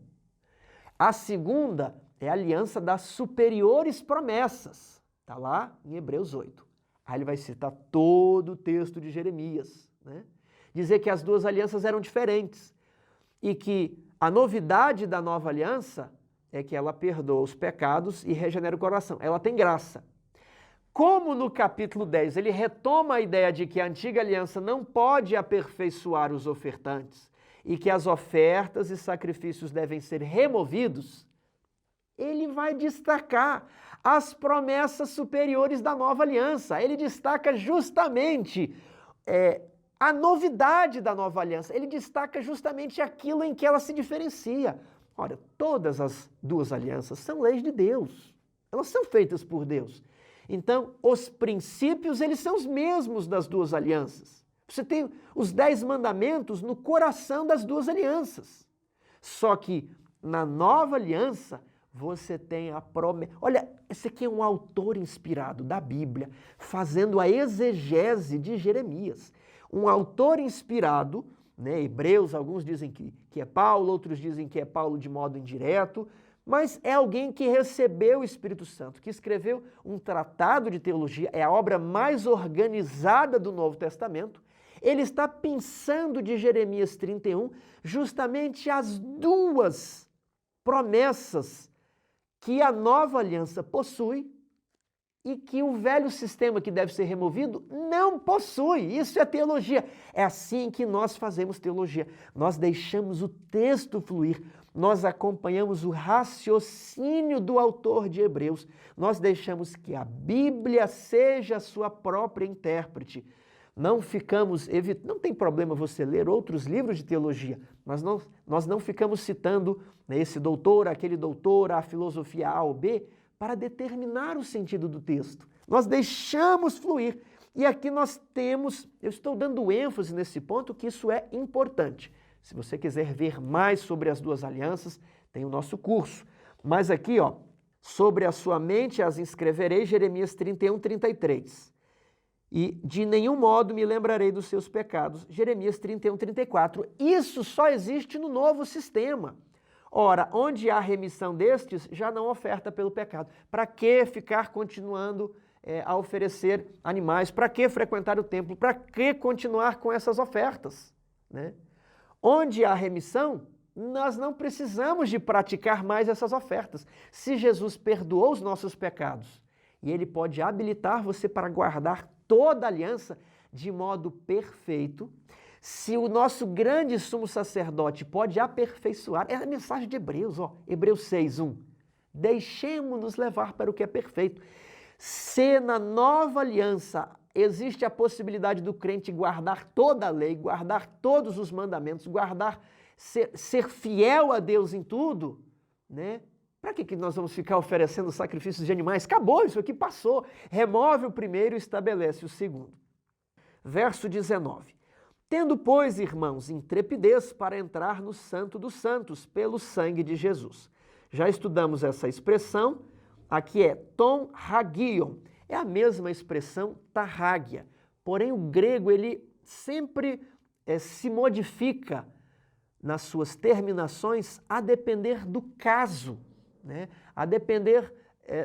A segunda é a aliança das superiores promessas. Está lá em Hebreus 8. Aí ele vai citar todo o texto de Jeremias, né? Dizer que as duas alianças eram diferentes e que a novidade da nova aliança é que ela perdoa os pecados e regenera o coração. Ela tem graça. Como no capítulo 10 ele retoma a ideia de que a antiga aliança não pode aperfeiçoar os ofertantes e que as ofertas e sacrifícios devem ser removidos, ele vai destacar as promessas superiores da nova aliança. Ele destaca justamente a novidade da nova aliança. Ele destaca justamente aquilo em que ela se diferencia. Olha, todas as duas alianças são leis de Deus. Elas são feitas por Deus. Então, os princípios, eles são os mesmos das duas alianças. Você tem os 10 mandamentos no coração das duas alianças. Só que na nova aliança, você tem a promessa. Olha, esse aqui é um autor inspirado da Bíblia, fazendo a exegese de Jeremias. Um autor inspirado, né? Hebreus, alguns dizem que é Paulo, outros dizem que é Paulo de modo indireto, mas é alguém que recebeu o Espírito Santo, que escreveu um tratado de teologia, é a obra mais organizada do Novo Testamento. Ele está pensando de Jeremias 31 justamente as duas promessas que a nova aliança possui e que o velho sistema que deve ser removido não possui. Isso é teologia. É assim que nós fazemos teologia. Nós deixamos o texto fluir, nós acompanhamos o raciocínio do autor de Hebreus, nós deixamos que a Bíblia seja a sua própria intérprete. Não ficamos evitando, não tem problema você ler outros livros de teologia, mas nós não ficamos citando, né, esse doutor, aquele doutor, a filosofia A ou B, para determinar o sentido do texto. Nós deixamos fluir. E aqui nós temos, eu estou dando ênfase nesse ponto, que isso é importante. Se você quiser ver mais sobre as duas alianças, tem o nosso curso. Mas aqui, ó, sobre a sua mente as inscreverei, Jeremias 31, 33. E de nenhum modo me lembrarei dos seus pecados, Jeremias 31, 34. Isso só existe no novo sistema. Ora, onde há remissão destes, já não oferta pelo pecado. Para que ficar continuando a oferecer animais? Para que frequentar o templo? Para que continuar com essas ofertas? Né? Onde há remissão, nós não precisamos de praticar mais essas ofertas. Se Jesus perdoou os nossos pecados e Ele pode habilitar você para guardar toda a aliança de modo perfeito, se o nosso grande sumo sacerdote pode aperfeiçoar, é a mensagem de Hebreus, ó, Hebreus 6, 1. Deixemos-nos levar para o que é perfeito. Se na nova aliança existe a possibilidade do crente guardar toda a lei, guardar todos os mandamentos, ser fiel a Deus em tudo, né? Para que nós vamos ficar oferecendo sacrifícios de animais? Acabou, isso aqui passou. Remove o primeiro e estabelece o segundo. Verso 19. Tendo, pois, irmãos, intrepidez para entrar no Santo dos Santos, pelo sangue de Jesus. Já estudamos essa expressão, aqui é ton hagion, é a mesma expressão tarrágia, porém o grego ele sempre se modifica nas suas terminações a depender do caso, né? A depender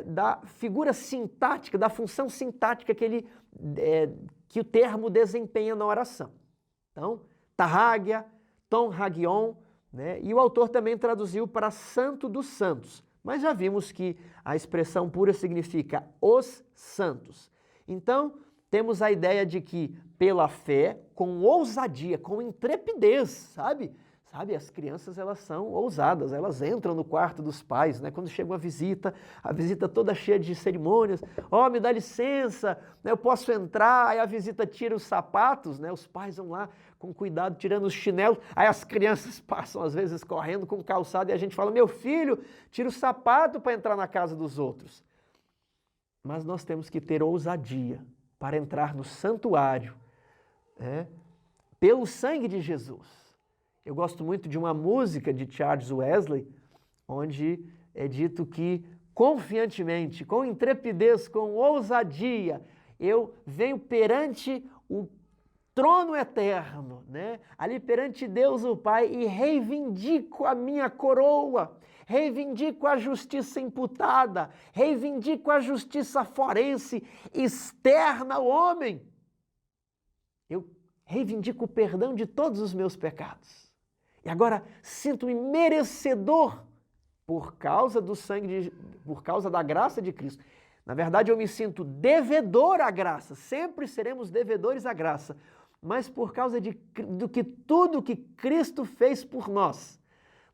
da figura sintática, da função sintática que o termo desempenha na oração. Então, tarrágia, ton hagion, né? E o autor também traduziu para santo dos santos. Mas já vimos que a expressão pura significa os santos. Então, temos a ideia de que pela fé, com ousadia, com intrepidez, sabe? As crianças, elas são ousadas, elas entram no quarto dos pais, né? Quando chega uma visita, a visita toda cheia de cerimônias, me dá licença, né? Eu posso entrar, aí a visita tira os sapatos, né? Os pais vão lá com cuidado, tirando os chinelos, aí as crianças passam às vezes correndo com calçado e a gente fala, meu filho, tira o sapato para entrar na casa dos outros. Mas nós temos que ter ousadia para entrar no santuário, né? Pelo sangue de Jesus. Eu gosto muito de uma música de Charles Wesley, onde é dito que confiantemente, com intrepidez, com ousadia, eu venho perante o trono eterno, né? Ali perante Deus o Pai e reivindico a minha coroa, reivindico a justiça imputada, reivindico a justiça forense externa ao homem. Eu reivindico o perdão de todos os meus pecados. E agora sinto-me merecedor por causa do sangue, por causa da graça de Cristo. Na verdade, eu me sinto devedor à graça. Sempre seremos devedores à graça. Mas por causa do que tudo que Cristo fez por nós,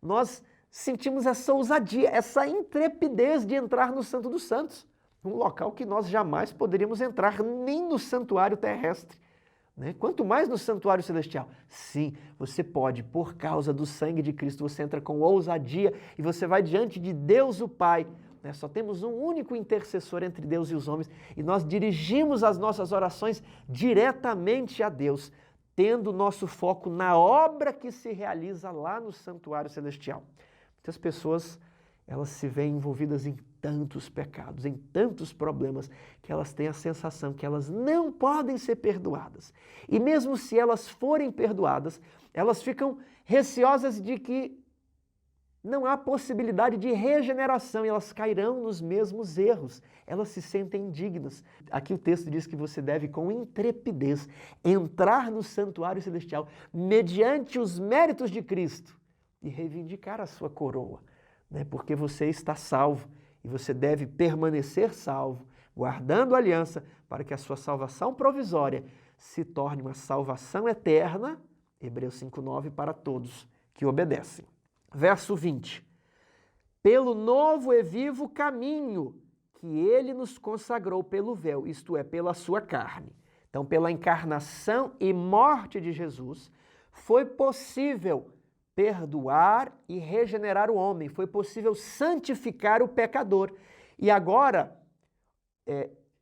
nós sentimos essa ousadia, essa intrepidez de entrar no Santo dos Santos, um local que nós jamais poderíamos entrar, nem no santuário terrestre, né? Quanto mais no santuário celestial. Sim, você pode, por causa do sangue de Cristo, você entra com ousadia e você vai diante de Deus o Pai. Só temos um único intercessor entre Deus e os homens e nós dirigimos as nossas orações diretamente a Deus, tendo nosso foco na obra que se realiza lá no santuário celestial. Muitas pessoas, elas se veem envolvidas em tantos pecados, em tantos problemas, que elas têm a sensação que elas não podem ser perdoadas. E mesmo se elas forem perdoadas, elas ficam receosas de que não há possibilidade de regeneração e elas cairão nos mesmos erros. Elas se sentem indignas. Aqui o texto diz que você deve, com intrepidez, entrar no santuário celestial mediante os méritos de Cristo e reivindicar a sua coroa, né? Porque você está salvo e você deve permanecer salvo, guardando a aliança para que a sua salvação provisória se torne uma salvação eterna, Hebreus 5:9, para todos que obedecem. Verso 20, pelo novo e vivo caminho que ele nos consagrou pelo véu, isto é, pela sua carne. Então, pela encarnação e morte de Jesus, foi possível perdoar e regenerar o homem, foi possível santificar o pecador. E agora,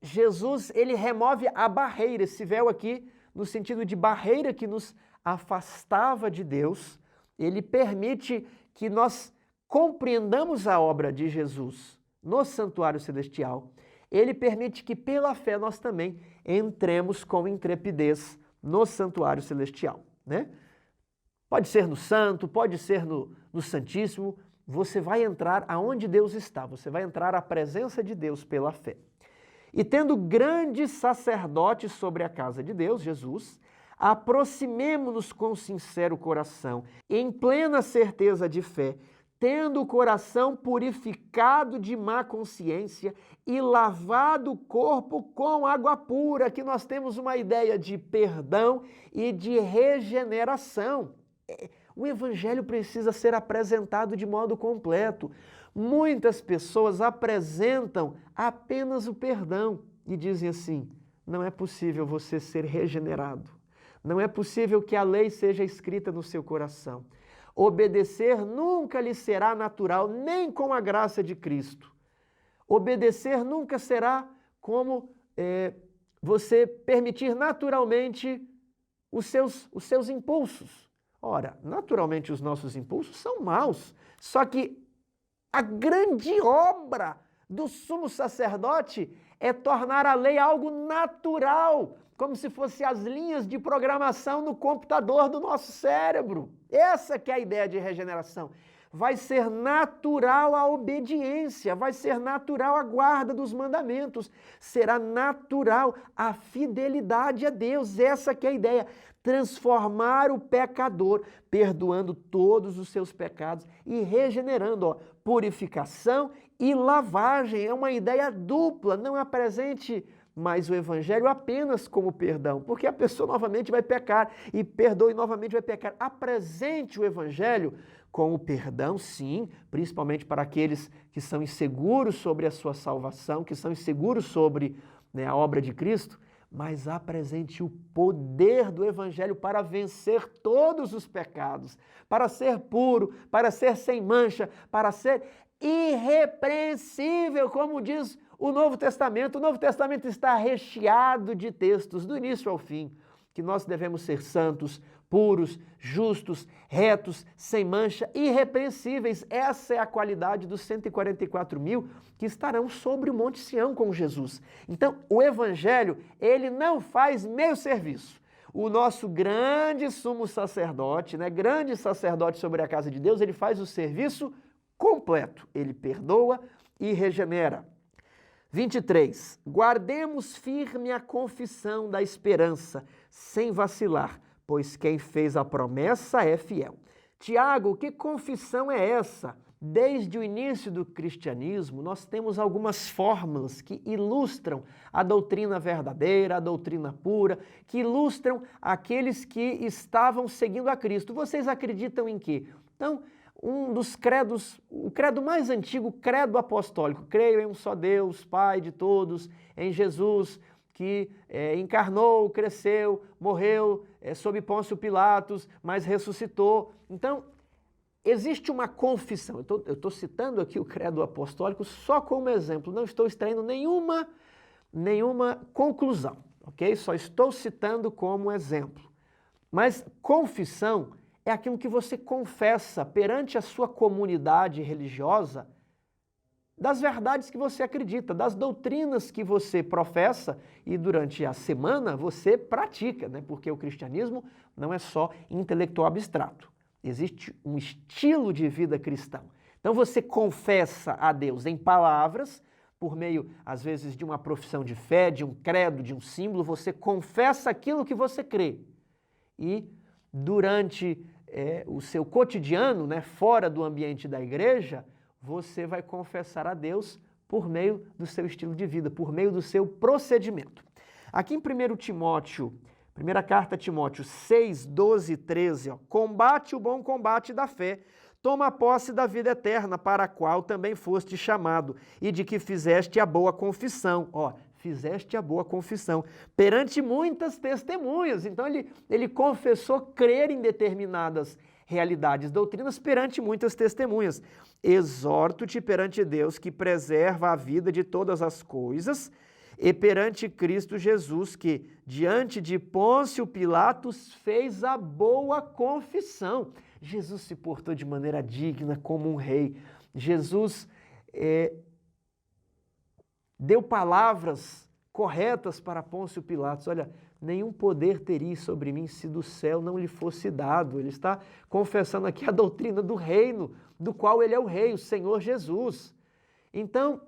Jesus, ele remove a barreira, esse véu aqui, no sentido de barreira que nos afastava de Deus, ele permite que nós compreendamos a obra de Jesus no santuário celestial. Ele permite que pela fé nós também entremos com intrepidez no santuário celestial, né? Pode ser no santo, pode ser no santíssimo, você vai entrar aonde Deus está, você vai entrar à presença de Deus pela fé. E tendo grande sacerdote sobre a casa de Deus, Jesus, aproximemo-nos com sincero coração, em plena certeza de fé, tendo o coração purificado de má consciência e lavado o corpo com água pura. Aqui nós temos uma ideia de perdão e de regeneração. O Evangelho precisa ser apresentado de modo completo. Muitas pessoas apresentam apenas o perdão e dizem assim: não é possível você ser regenerado. Não é possível que a lei seja escrita no seu coração. Obedecer nunca lhe será natural, nem com a graça de Cristo. Obedecer nunca será como você permitir naturalmente os seus impulsos. Ora, naturalmente os nossos impulsos são maus, só que a grande obra do sumo sacerdote é tornar a lei algo natural, como se fossem as linhas de programação no computador do nosso cérebro. Essa que é a ideia de regeneração. Vai ser natural a obediência, vai ser natural a guarda dos mandamentos, será natural a fidelidade a Deus. Essa que é a ideia. Transformar o pecador, perdoando todos os seus pecados e regenerando, purificação e lavagem. É uma ideia dupla, não apresente mais o Evangelho apenas como perdão, porque a pessoa novamente vai pecar e perdoa e novamente vai pecar. Apresente o Evangelho com o perdão, sim, principalmente para aqueles que são inseguros sobre a sua salvação, que são inseguros sobre a obra de Cristo, mas apresente o poder do Evangelho para vencer todos os pecados, para ser puro, para ser sem mancha, para ser irrepreensível, como diz o Novo Testamento. O Novo Testamento está recheado de textos, do início ao fim, que nós devemos ser santos, puros, justos, retos, sem mancha, irrepreensíveis. Essa é a qualidade dos 144 mil que estarão sobre o Monte Sião com Jesus. Então, o Evangelho, ele não faz meio serviço. O nosso grande sumo sacerdote, grande sacerdote sobre a casa de Deus, ele faz o serviço completo. Ele perdoa e regenera. 23. Guardemos firme a confissão da esperança, sem vacilar, pois quem fez a promessa é fiel. Tiago, que confissão é essa? Desde o início do cristianismo, nós temos algumas fórmulas que ilustram a doutrina verdadeira, a doutrina pura, que ilustram aqueles que estavam seguindo a Cristo. Vocês acreditam em quê? Então, um dos credos, o credo mais antigo, o credo apostólico. Creio em um só Deus, Pai de todos, em Jesus, que encarnou, cresceu, morreu sob Pôncio Pilatos, mas ressuscitou. Então, existe uma confissão. Eu estou citando aqui o credo apostólico só como exemplo, não estou extraindo nenhuma conclusão, ok? Só estou citando como exemplo. Mas confissão é aquilo que você confessa perante a sua comunidade religiosa das verdades que você acredita, das doutrinas que você professa e durante a semana você pratica, né? Porque o cristianismo não é só intelectual abstrato. Existe um estilo de vida cristão. Então você confessa a Deus em palavras, por meio, às vezes, de uma profissão de fé, de um credo, de um símbolo, você confessa aquilo que você crê. E durante o seu cotidiano, né, fora do ambiente da igreja, você vai confessar a Deus por meio do seu estilo de vida, por meio do seu procedimento. Aqui em 1 Timóteo, primeira carta a Timóteo 6, 12 e 13, combate o bom combate da fé, toma posse da vida eterna, para a qual também foste chamado, e de que fizeste a boa confissão. Fizeste a boa confissão perante muitas testemunhas. Então ele confessou crer em determinadas realidades, doutrinas perante muitas testemunhas. Exorto-te perante Deus que preserva a vida de todas as coisas e perante Cristo Jesus que, diante de Pôncio Pilatos, fez a boa confissão. Jesus se portou de maneira digna como um rei. Jesus deu palavras corretas para Pôncio Pilatos. Olha, nenhum poder teria sobre mim se do céu não lhe fosse dado. Ele está confessando aqui a doutrina do reino, do qual ele é o rei, o Senhor Jesus. Então,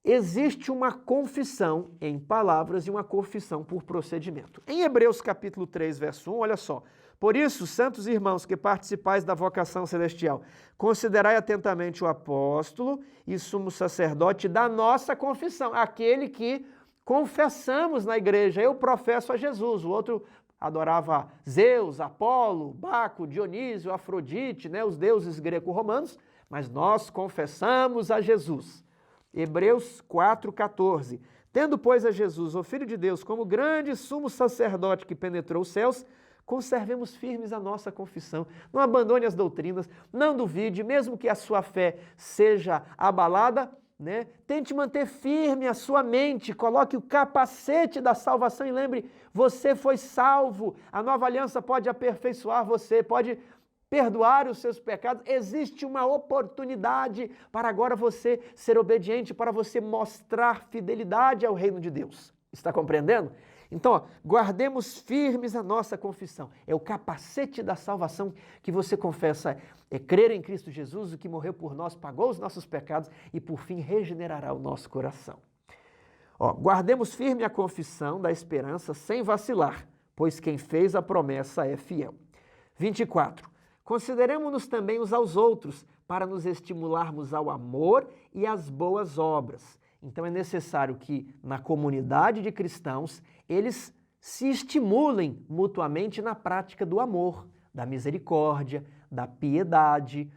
existe uma confissão em palavras e uma confissão por procedimento. Em Hebreus capítulo 3, verso 1, olha só. Por isso, santos irmãos que participais da vocação celestial, considerai atentamente o apóstolo e sumo sacerdote da nossa confissão, aquele que confessamos na igreja. Eu professo a Jesus, o outro adorava Zeus, Apolo, Baco, Dionísio, Afrodite, né, os deuses greco-romanos, mas nós confessamos a Jesus. Hebreus 4,14. Tendo, pois, a Jesus, o Filho de Deus, como grande sumo sacerdote que penetrou os céus, conservemos firmes a nossa confissão. Não abandone as doutrinas, não duvide, mesmo que a sua fé seja abalada, né? Tente manter firme a sua mente, coloque o capacete da salvação e lembre, você foi salvo, a nova aliança pode aperfeiçoar você, pode perdoar os seus pecados, existe uma oportunidade para agora você ser obediente, para você mostrar fidelidade ao reino de Deus. Está compreendendo? Então, guardemos firmes a nossa confissão. É o capacete da salvação que você confessa, é crer em Cristo Jesus, o que morreu por nós, pagou os nossos pecados e, por fim, regenerará o nosso coração. Guardemos firme a confissão da esperança sem vacilar, pois quem fez a promessa é fiel. 24. Consideremos-nos também uns aos outros para nos estimularmos ao amor e às boas obras. Então é necessário que na comunidade de cristãos eles se estimulem mutuamente na prática do amor, da misericórdia, da piedade,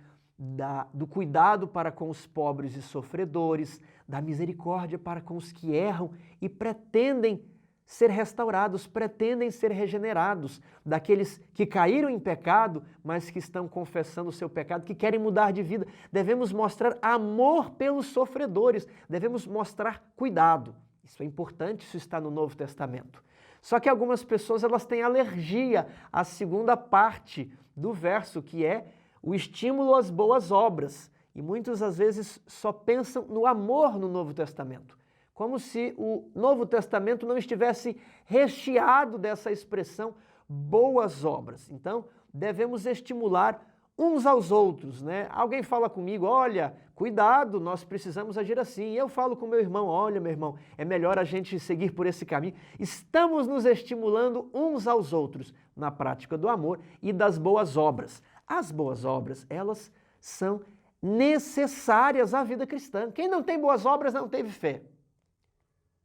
do cuidado para com os pobres e sofredores, da misericórdia para com os que erram e pretendem ser restaurados, pretendem ser regenerados, daqueles que caíram em pecado, mas que estão confessando o seu pecado, que querem mudar de vida. Devemos mostrar amor pelos sofredores, devemos mostrar cuidado. Isso é importante, isso está no Novo Testamento. Só que algumas pessoas elas têm alergia à segunda parte do verso, que é o estímulo às boas obras. E muitas às vezes só pensam no amor no Novo Testamento. Como se o Novo Testamento não estivesse recheado dessa expressão boas obras. Então, devemos estimular uns aos outros, né? Alguém fala comigo, olha, cuidado, nós precisamos agir assim. E eu falo com meu irmão, olha, meu irmão, é melhor a gente seguir por esse caminho. Estamos nos estimulando uns aos outros na prática do amor e das boas obras. As boas obras, elas são necessárias à vida cristã. Quem não tem boas obras não teve fé.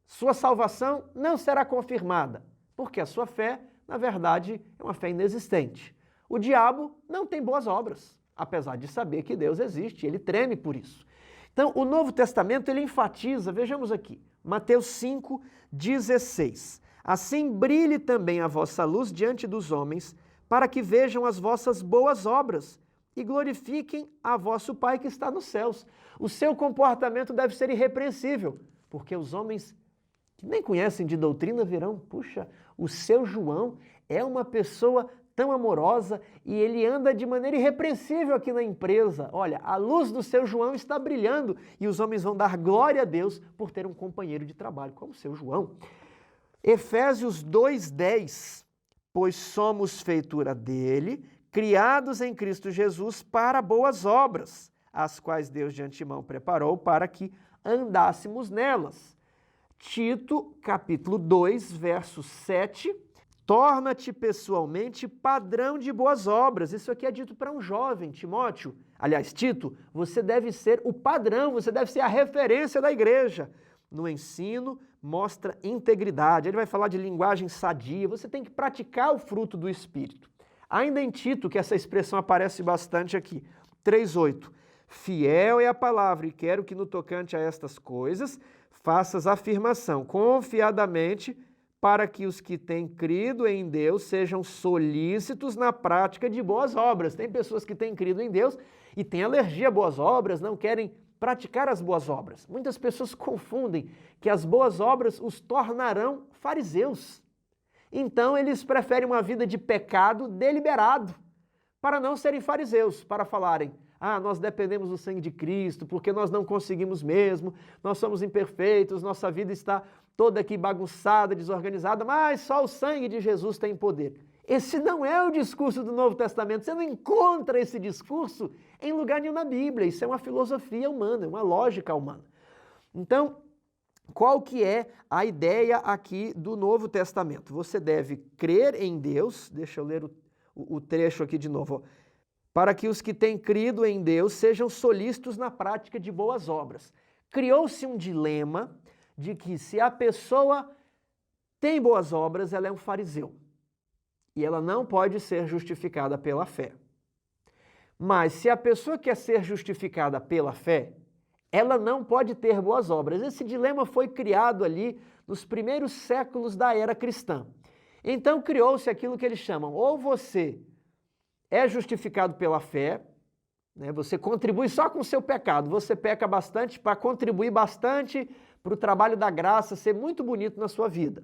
Sua salvação não será confirmada, porque a sua fé, na verdade, é uma fé inexistente. O diabo não tem boas obras, apesar de saber que Deus existe, ele treme por isso. Então, o Novo Testamento, ele enfatiza, vejamos aqui, Mateus 5,16. Assim brilhe também a vossa luz diante dos homens, para que vejam as vossas boas obras e glorifiquem a vosso Pai que está nos céus. O seu comportamento deve ser irrepreensível, porque os homens que nem conhecem de doutrina verão, puxa, o seu João é uma pessoa tão amorosa e ele anda de maneira irrepreensível aqui na empresa. Olha, a luz do seu João está brilhando e os homens vão dar glória a Deus por ter um companheiro de trabalho como o seu João. Efésios 2,10, pois somos feitura dele, criados em Cristo Jesus para boas obras, as quais Deus de antemão preparou para que andássemos nelas. Tito, capítulo 2, verso 7, torna-te pessoalmente padrão de boas obras. Isso aqui é dito para um jovem, Timóteo. Aliás, Tito, você deve ser o padrão, você deve ser a referência da igreja. No ensino, mostra integridade. Ele vai falar de linguagem sadia, você tem que praticar o fruto do Espírito. Ainda em Tito, que essa expressão aparece bastante aqui, 3,8. Fiel é a palavra e quero que no tocante a estas coisas faças afirmação confiadamente para que os que têm crido em Deus sejam solícitos na prática de boas obras. Tem pessoas que têm crido em Deus e têm alergia a boas obras, não querem praticar as boas obras. Muitas pessoas confundem que as boas obras os tornarão fariseus. Então eles preferem uma vida de pecado deliberado para não serem fariseus, para falarem: nós dependemos do sangue de Cristo, porque nós não conseguimos mesmo, nós somos imperfeitos, nossa vida está toda aqui bagunçada, desorganizada, mas só o sangue de Jesus tem poder. Esse não é o discurso do Novo Testamento, você não encontra esse discurso em lugar nenhum na Bíblia, isso é uma filosofia humana, é uma lógica humana. Então, qual que é a ideia aqui do Novo Testamento? Você deve crer em Deus, deixa eu ler o trecho aqui de novo, ó. Para que os que têm crido em Deus sejam solícitos na prática de boas obras. Criou-se um dilema de que se a pessoa tem boas obras, ela é um fariseu. E ela não pode ser justificada pela fé. Mas se a pessoa quer ser justificada pela fé, ela não pode ter boas obras. Esse dilema foi criado ali nos primeiros séculos da era cristã. Então criou-se aquilo que eles chamam, ou você é justificado pela fé, né? Você contribui só com o seu pecado, você peca bastante para contribuir bastante para o trabalho da graça ser muito bonito na sua vida.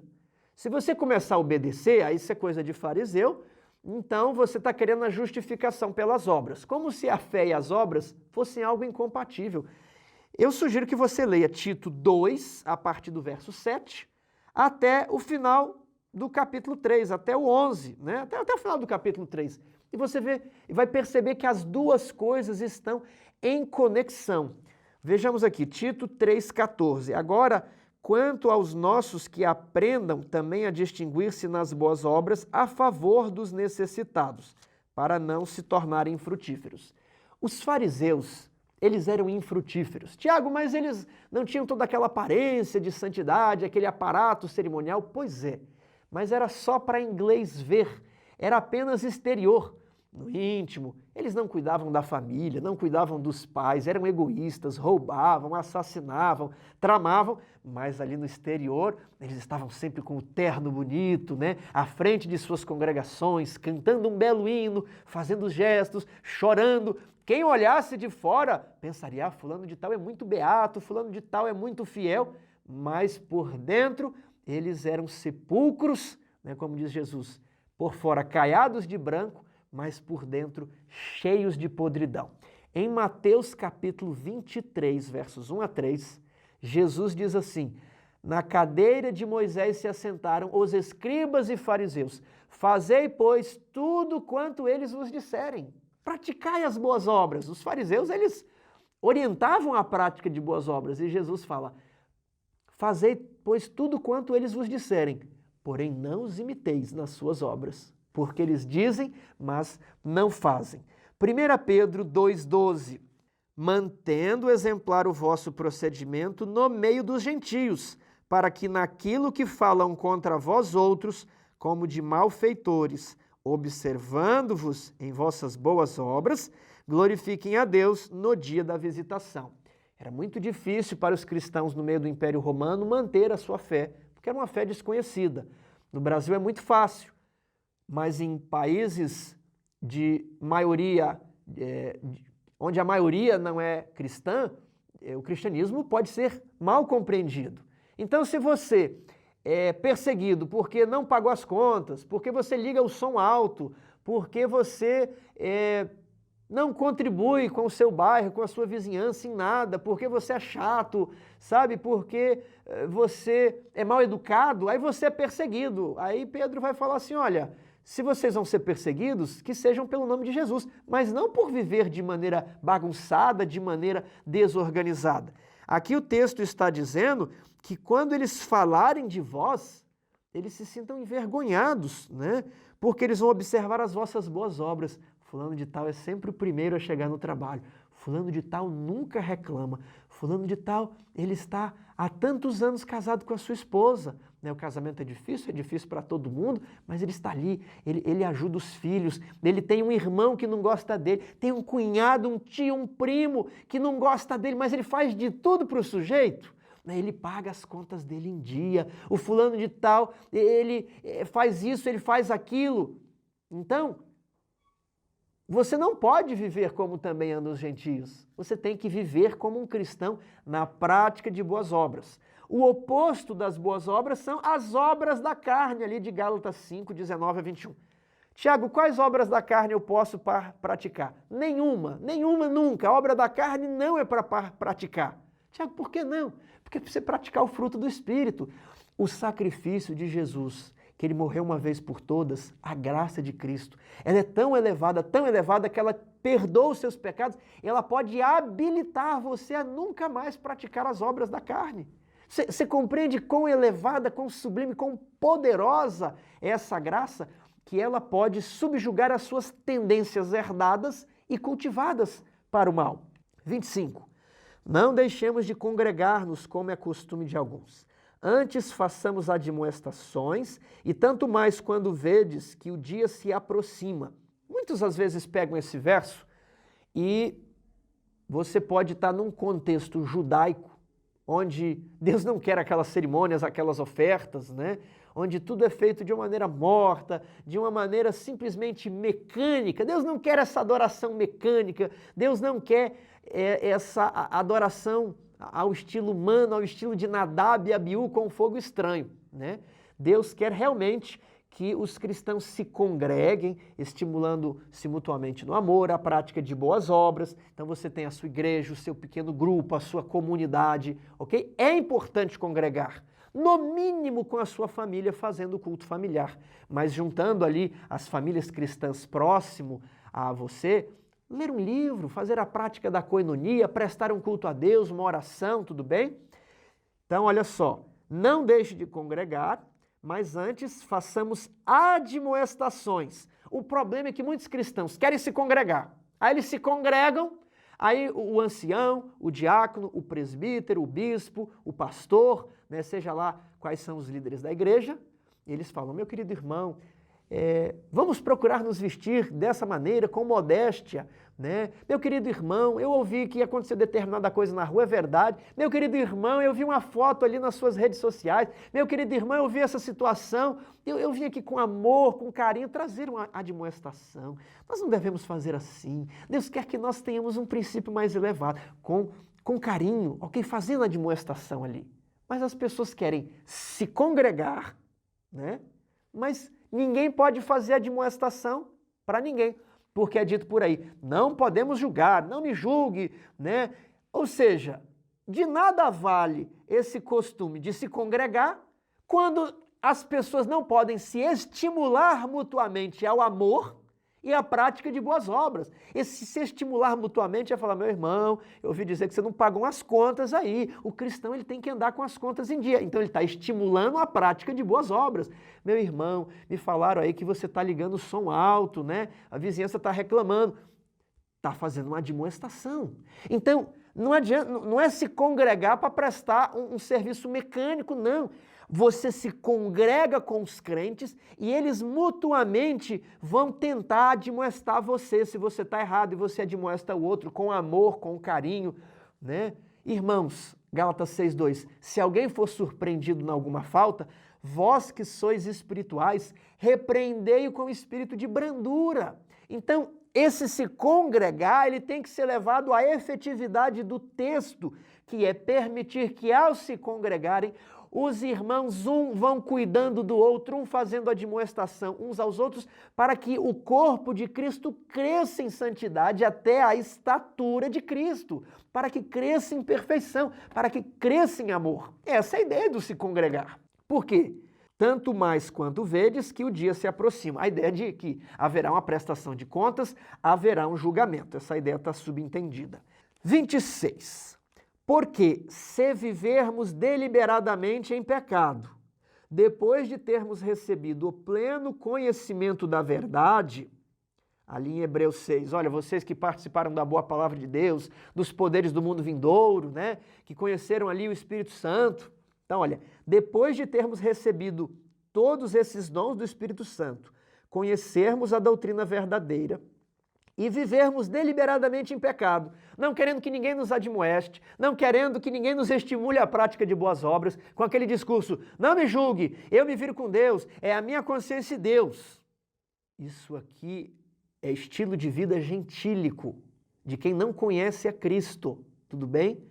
Se você começar a obedecer, aí isso é coisa de fariseu, então você está querendo a justificação pelas obras, como se a fé e as obras fossem algo incompatível. Eu sugiro que você leia Tito 2, a partir do verso 7, até o final do capítulo 3, até o 11, né? Até o final do capítulo 3. E você vai perceber que as duas coisas estão em conexão. Vejamos aqui, Tito 3,14. Agora, quanto aos nossos que aprendam também a distinguir-se nas boas obras a favor dos necessitados, para não se tornarem infrutíferos. Os fariseus, eles eram infrutíferos. Tiago, mas eles não tinham toda aquela aparência de santidade, aquele aparato cerimonial? Pois é, mas era só para inglês ver, era apenas exterior. No íntimo, eles não cuidavam da família, não cuidavam dos pais, eram egoístas, roubavam, assassinavam, tramavam, mas ali no exterior eles estavam sempre com o terno bonito, né? À frente de suas congregações, cantando um belo hino, fazendo gestos, chorando. Quem olhasse de fora pensaria, fulano de tal é muito beato, fulano de tal é muito fiel, mas por dentro eles eram sepulcros, né? Como diz Jesus, por fora caiados de branco, mas por dentro cheios de podridão. Em Mateus capítulo 23, versos 1 a 3, Jesus diz assim: na cadeira de Moisés se assentaram os escribas e fariseus. Fazei, pois, tudo quanto eles vos disserem. praticai as boas obras. Os fariseus, eles orientavam a prática de boas obras e Jesus fala, fazei, pois, tudo quanto eles vos disserem, porém não os imiteis nas suas obras, porque eles dizem, mas não fazem. 1 Pedro 2,12, mantendo exemplar o vosso procedimento no meio dos gentios, para que naquilo que falam contra vós outros, como de malfeitores, observando-vos em vossas boas obras, glorifiquem a Deus no dia da visitação. Era muito difícil para os cristãos no meio do Império Romano manter a sua fé, porque era uma fé desconhecida. No Brasil é muito fácil, mas em países de maioria, onde a maioria não é cristã, o cristianismo pode ser mal compreendido. Então, se você é perseguido porque não pagou as contas, porque você liga o som alto, porque você não contribui com o seu bairro, com a sua vizinhança em nada, porque você é chato, sabe? Porque você é mal educado, aí você é perseguido. Aí Pedro vai falar assim, olha, se vocês vão ser perseguidos, que sejam pelo nome de Jesus, mas não por viver de maneira bagunçada, de maneira desorganizada. Aqui o texto está dizendo que quando eles falarem de vós, eles se sintam envergonhados, né? Porque eles vão observar as vossas boas obras. Fulano de tal é sempre o primeiro a chegar no trabalho. Fulano de tal nunca reclama. Fulano de tal, ele está há tantos anos casado com a sua esposa. O casamento é difícil para todo mundo, mas ele está ali, ele ajuda os filhos, ele tem um irmão que não gosta dele, tem um cunhado, um tio, um primo que não gosta dele, mas ele faz de tudo para o sujeito. Ele paga as contas dele em dia, o fulano de tal, ele faz isso, ele faz aquilo. Então, você não pode viver como também andam os gentios. Você tem que viver como um cristão na prática de boas obras. O oposto das boas obras são as obras da carne, ali de Gálatas 5, 19 a 21. Tiago, quais obras da carne eu posso praticar? Nenhuma nunca. A obra da carne não é para praticar. Tiago, por que não? Porque é para você praticar o fruto do Espírito. O sacrifício de Jesus, que ele morreu uma vez por todas, a graça de Cristo, ela é tão elevada que ela perdoa os seus pecados, e ela pode habilitar você a nunca mais praticar as obras da carne. Você compreende quão elevada, quão sublime, quão poderosa é essa graça, que ela pode subjugar as suas tendências herdadas e cultivadas para o mal. 25. Não deixemos de congregar-nos como é costume de alguns. Antes façamos admoestações, e tanto mais quando vedes que o dia se aproxima. Muitos às vezes pegam esse verso e você pode estar num contexto judaico, onde Deus não quer aquelas cerimônias, aquelas ofertas, né? Onde tudo é feito de uma maneira morta, de uma maneira simplesmente mecânica. Deus não quer essa adoração mecânica, Deus não quer essa adoração ao estilo humano, ao estilo de Nadab e Abiú com fogo estranho, né? Deus quer realmente que os cristãos se congreguem, estimulando-se mutuamente no amor, a prática de boas obras. Então você tem a sua igreja, o seu pequeno grupo, a sua comunidade, ok? É importante congregar, no mínimo com a sua família, fazendo o culto familiar, mas juntando ali as famílias cristãs próximo a você, ler um livro, fazer a prática da coinonia, prestar um culto a Deus, uma oração, tudo bem? Então, olha só, não deixe de congregar, mas antes façamos admoestações. O problema é que muitos cristãos querem se congregar. Aí eles se congregam, aí o ancião, o diácono, o presbítero, o bispo, o pastor, né, seja lá quais são os líderes da igreja, eles falam, meu querido irmão, vamos procurar nos vestir dessa maneira, com modéstia, né? Meu querido irmão, eu ouvi que ia acontecer determinada coisa na rua, é verdade. Meu querido irmão, eu vi uma foto ali nas suas redes sociais. Meu querido irmão, eu vi essa situação. Eu vim aqui com amor, com carinho, trazer uma admoestação. Nós não devemos fazer assim. Deus quer que nós tenhamos um princípio mais elevado, com carinho, ok? Fazendo a admoestação ali. Mas as pessoas querem se congregar, né? Mas ninguém pode fazer admoestação para ninguém, porque é dito por aí, não podemos julgar, não me julgue, né? Ou seja, de nada vale esse costume de se congregar quando as pessoas não podem se estimular mutuamente ao amor e a prática de boas obras. Esse se estimular mutuamente é falar, meu irmão, eu ouvi dizer que você não pagou as contas aí. O cristão ele tem que andar com as contas em dia. Então ele está estimulando a prática de boas obras. Meu irmão, me falaram aí que você está ligando o som alto, né? A vizinhança está reclamando. Está fazendo uma admoestação. Então, não adianta, não é se congregar para prestar um serviço mecânico, não. Você se congrega com os crentes e eles mutuamente vão tentar admoestar você se você está errado e você admoesta o outro com amor, com carinho, né? Irmãos, Gálatas 6:2, se alguém for surpreendido em alguma falta, vós que sois espirituais, repreendei-o com espírito de brandura. Então, esse se congregar, ele tem que ser levado à efetividade do texto, que é permitir que ao se congregarem, os irmãos vão cuidando do outro, fazendo admoestação uns aos outros, para que o corpo de Cristo cresça em santidade até a estatura de Cristo, para que cresça em perfeição, para que cresça em amor. Essa é a ideia do se congregar. Por quê? Tanto mais quanto vedes que o dia se aproxima. A ideia de que haverá uma prestação de contas, haverá um julgamento. Essa ideia está subentendida. 26. Porque se vivermos deliberadamente em pecado, depois de termos recebido o pleno conhecimento da verdade, ali em Hebreus 6, olha, vocês que participaram da boa palavra de Deus, dos poderes do mundo vindouro, né, que conheceram ali o Espírito Santo. Então, olha, depois de termos recebido todos esses dons do Espírito Santo, conhecermos a doutrina verdadeira e vivermos deliberadamente em pecado, não querendo que ninguém nos admoeste, não querendo que ninguém nos estimule a prática de boas obras, com aquele discurso, não me julgue, eu me viro com Deus, é a minha consciência e Deus. Isso aqui é estilo de vida gentílico, de quem não conhece a Cristo, tudo bem?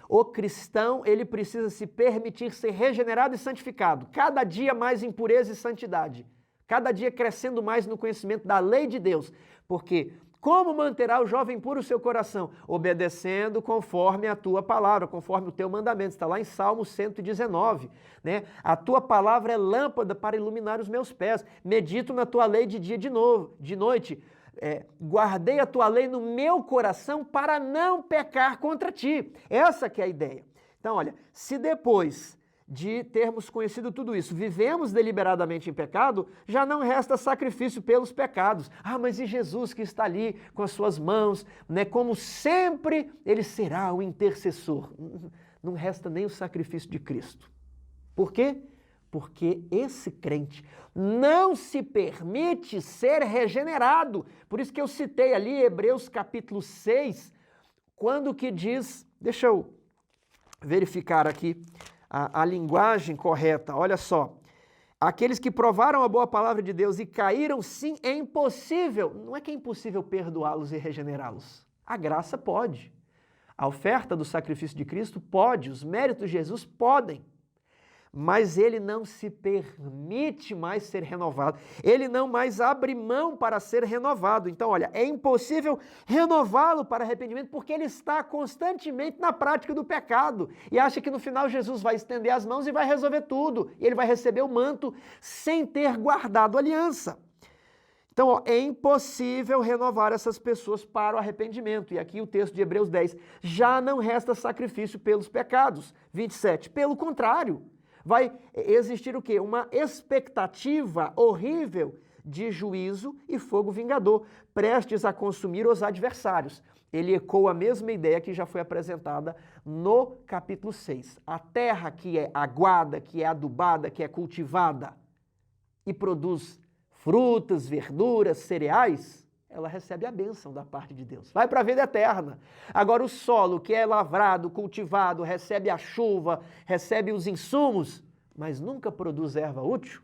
O cristão, ele precisa se permitir ser regenerado e santificado, cada dia mais em pureza e santidade, cada dia crescendo mais no conhecimento da lei de Deus, porque como manterá o jovem puro o seu coração? Obedecendo conforme a tua palavra, conforme o teu mandamento, está lá em Salmo 119, né? A tua palavra é lâmpada para iluminar os meus pés, medito na tua lei de dia e de noite, guardei a tua lei no meu coração para não pecar contra ti. Essa que é a ideia. Então, olha, se depois de termos conhecido tudo isso, vivemos deliberadamente em pecado, já não resta sacrifício pelos pecados. Ah, mas e Jesus que está ali com as suas mãos, né? Como sempre, ele será o intercessor. Não resta nem o sacrifício de Cristo. Por quê? Porque esse crente não se permite ser regenerado. Por isso que eu citei ali Hebreus capítulo 6, quando que diz, deixa eu verificar aqui a linguagem correta, olha só. Aqueles que provaram a boa palavra de Deus e caíram, sim, é impossível. Não é que é impossível perdoá-los e regenerá-los. A graça pode. A oferta do sacrifício de Cristo pode, os méritos de Jesus podem. Mas ele não se permite mais ser renovado. Ele não mais abre mão para ser renovado. Então, olha, é impossível renová-lo para arrependimento porque ele está constantemente na prática do pecado e acha que no final Jesus vai estender as mãos e vai resolver tudo. E ele vai receber o manto sem ter guardado a aliança. Então, ó, é impossível renovar essas pessoas para o arrependimento. E aqui o texto de Hebreus 10, já não resta sacrifício pelos pecados. 27, pelo contrário. Vai existir o quê? Uma expectativa horrível de juízo e fogo vingador, prestes a consumir os adversários. Ele ecoa a mesma ideia que já foi apresentada no capítulo 6. A terra que é aguada, que é adubada, que é cultivada e produz frutas, verduras, cereais, ela recebe a bênção da parte de Deus. Vai para a vida eterna. Agora o solo que é lavrado, cultivado, recebe a chuva, recebe os insumos, mas nunca produz erva útil,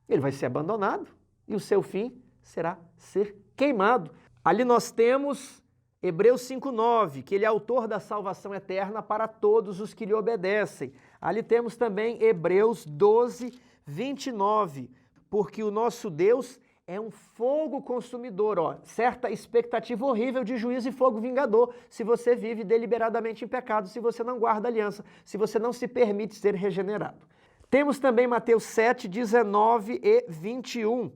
ele vai ser abandonado e o seu fim será ser queimado. Ali nós temos Hebreus 5:9, que ele é autor da salvação eterna para todos os que lhe obedecem. Ali temos também Hebreus 12:29, porque o nosso Deus é um fogo consumidor, ó, certa expectativa horrível de juízo e fogo vingador, se você vive deliberadamente em pecado, se você não guarda aliança, se você não se permite ser regenerado. Temos também Mateus 7:19 e 21.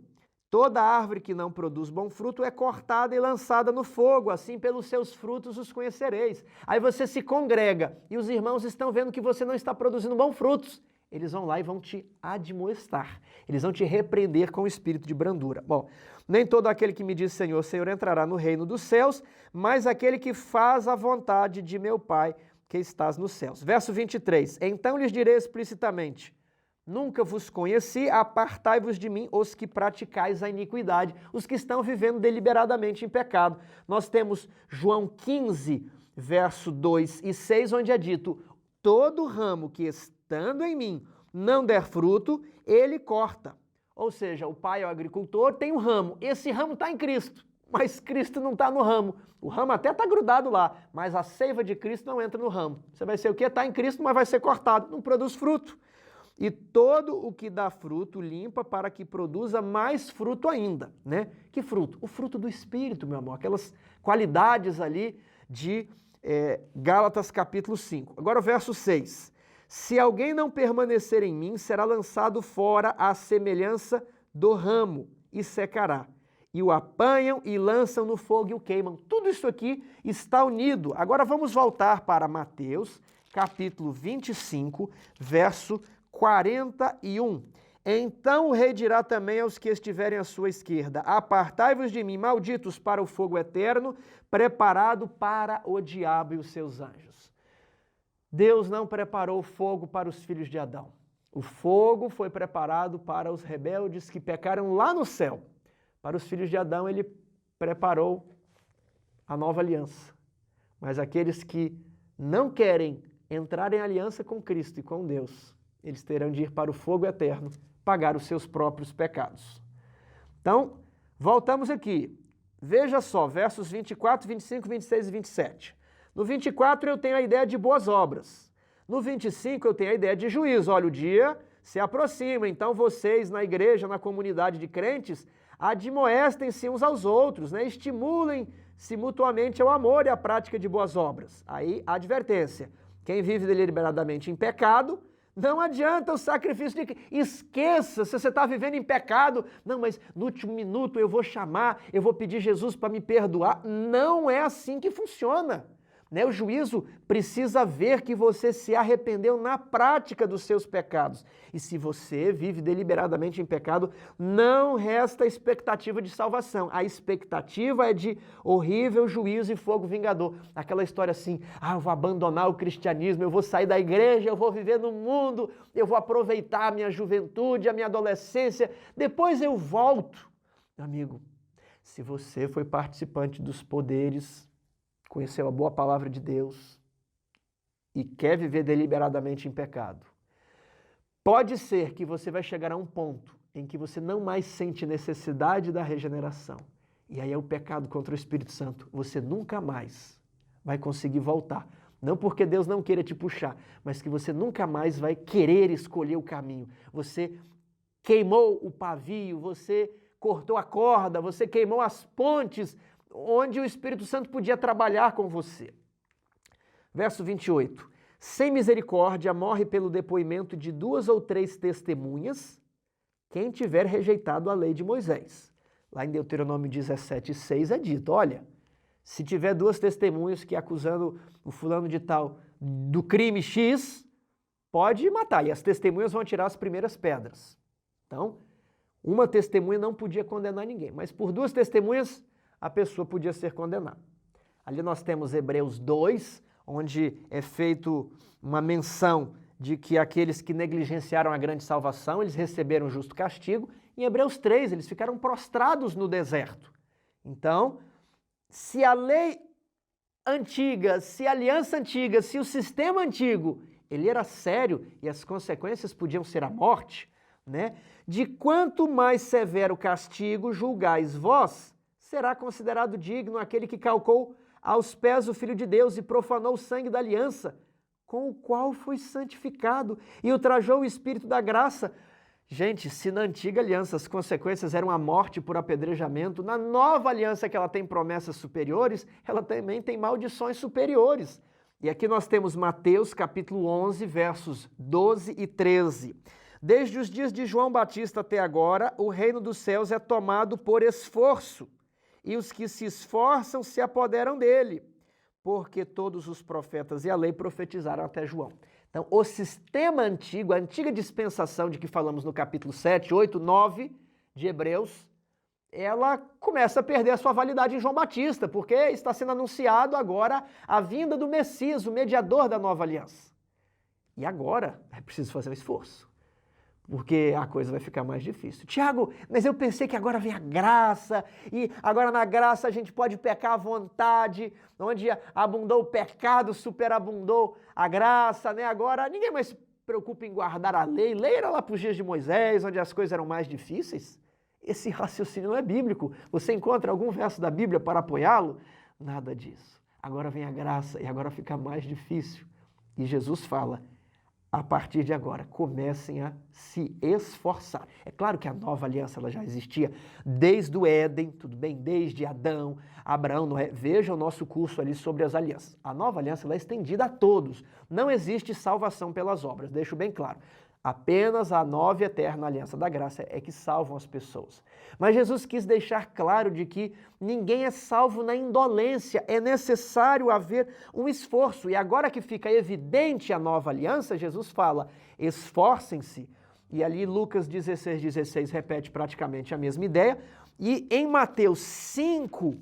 Toda árvore que não produz bom fruto é cortada e lançada no fogo, assim pelos seus frutos os conhecereis. Aí você se congrega e os irmãos estão vendo que você não está produzindo bons frutos. Eles vão lá e vão te admoestar, eles vão te repreender com o espírito de brandura. Bom, nem todo aquele que me diz Senhor, Senhor entrará no reino dos céus, mas aquele que faz a vontade de meu Pai que estás nos céus. Verso 23, então lhes direi explicitamente, nunca vos conheci, apartai-vos de mim, os que praticais a iniquidade, os que estão vivendo deliberadamente em pecado. Nós temos João 15, verso 2 e 6, onde é dito, todo ramo que estando em mim não der fruto, ele corta. Ou seja, o pai é o agricultor, tem um ramo, esse ramo está em Cristo, mas Cristo não está no ramo. O ramo até está grudado lá, mas a seiva de Cristo não entra no ramo. Você vai ser o quê? Está em Cristo, mas vai ser cortado, não produz fruto. E todo o que dá fruto limpa para que produza mais fruto ainda, né? Que fruto? O fruto do Espírito, meu amor, aquelas qualidades ali de Gálatas capítulo 5. Agora o verso 6. Se alguém não permanecer em mim, será lançado fora à semelhança do ramo e secará. E o apanham e lançam no fogo e o queimam. Tudo isso aqui está unido. Agora vamos voltar para Mateus capítulo 25, verso 41. Então o rei dirá também aos que estiverem à sua esquerda, apartai-vos de mim, malditos, para o fogo eterno, preparado para o diabo e os seus anjos. Deus não preparou fogo para os filhos de Adão. O fogo foi preparado para os rebeldes que pecaram lá no céu. Para os filhos de Adão ele preparou a nova aliança. Mas aqueles que não querem entrar em aliança com Cristo e com Deus, eles terão de ir para o fogo eterno, pagar os seus próprios pecados. Então, voltamos aqui. Veja só, versos 24, 25, 26 e 27. No 24 eu tenho a ideia de boas obras. No 25 eu tenho a ideia de juízo. Olha, o dia se aproxima, então vocês na igreja, na comunidade de crentes, admoestem-se uns aos outros, né? Estimulem-se mutuamente ao amor e à prática de boas obras. Aí, a advertência. Quem vive deliberadamente em pecado, não adianta o sacrifício de... Esqueça, se você está vivendo em pecado, não, mas no último minuto eu vou chamar, eu vou pedir Jesus para me perdoar. Não é assim que funciona. Né? O juízo precisa ver que você se arrependeu na prática dos seus pecados. E se você vive deliberadamente em pecado, não resta expectativa de salvação. A expectativa é de horrível juízo e fogo vingador. Aquela história assim, eu vou abandonar o cristianismo, eu vou sair da igreja, eu vou viver no mundo, eu vou aproveitar a minha juventude, a minha adolescência, depois eu volto. Amigo, se você foi participante dos poderes, conheceu a boa palavra de Deus e quer viver deliberadamente em pecado, pode ser que você vai chegar a um ponto em que você não mais sente necessidade da regeneração. E aí é o pecado contra o Espírito Santo. Você nunca mais vai conseguir voltar. Não porque Deus não queira te puxar, mas que você nunca mais vai querer escolher o caminho. Você queimou o pavio, você cortou a corda, você queimou as pontes onde o Espírito Santo podia trabalhar com você. Verso 28. Sem misericórdia morre pelo depoimento de 2 ou 3 testemunhas quem tiver rejeitado a lei de Moisés. Lá em Deuteronômio 17:6 é dito, olha, se tiver 2 testemunhas que acusando o fulano de tal do crime X, pode matar, e as testemunhas vão tirar as primeiras pedras. Então, uma testemunha não podia condenar ninguém, mas por 2 testemunhas a pessoa podia ser condenada. Ali nós temos Hebreus 2, onde é feito uma menção de que aqueles que negligenciaram a grande salvação, eles receberam justo castigo. Em Hebreus 3, eles ficaram prostrados no deserto. Então, se a lei antiga, se a aliança antiga, se o sistema antigo, ele era sério e as consequências podiam ser a morte, né? De quanto mais severo castigo julgais vós, será considerado digno aquele que calcou aos pés o Filho de Deus e profanou o sangue da aliança, com o qual foi santificado e ultrajou o Espírito da graça. Gente, se na antiga aliança as consequências eram a morte por apedrejamento, na nova aliança que ela tem promessas superiores, ela também tem maldições superiores. E aqui nós temos Mateus capítulo 11, versos 12 e 13. Desde os dias de João Batista até agora, o reino dos céus é tomado por esforço, e os que se esforçam se apoderam dele, porque todos os profetas e a lei profetizaram até João. Então, o sistema antigo, a antiga dispensação de que falamos no capítulo 7, 8, 9 de Hebreus, ela começa a perder a sua validade em João Batista, porque está sendo anunciado agora a vinda do Messias, o mediador da nova aliança. E agora é preciso fazer um esforço, porque a coisa vai ficar mais difícil. Tiago, mas eu pensei que agora vem a graça, e agora na graça a gente pode pecar à vontade, onde abundou o pecado, superabundou a graça, né? Agora ninguém mais se preocupa em guardar a lei. Lei era lá para os dias de Moisés, onde as coisas eram mais difíceis. Esse raciocínio não é bíblico. Você encontra algum verso da Bíblia para apoiá-lo? Nada disso. Agora vem a graça e agora fica mais difícil. E Jesus fala, a partir de agora, comecem a se esforçar. É claro que a nova aliança ela já existia desde o Éden, tudo bem? Desde Adão, Abraão, Noé. Veja o nosso curso ali sobre as alianças. A nova aliança ela é estendida a todos. Não existe salvação pelas obras, deixo bem claro. Apenas a nova e eterna aliança da graça é que salvam as pessoas. Mas Jesus quis deixar claro de que ninguém é salvo na indolência, é necessário haver um esforço. E agora que fica evidente a nova aliança, Jesus fala, esforcem-se. E ali Lucas 16 repete praticamente a mesma ideia. E em Mateus 5,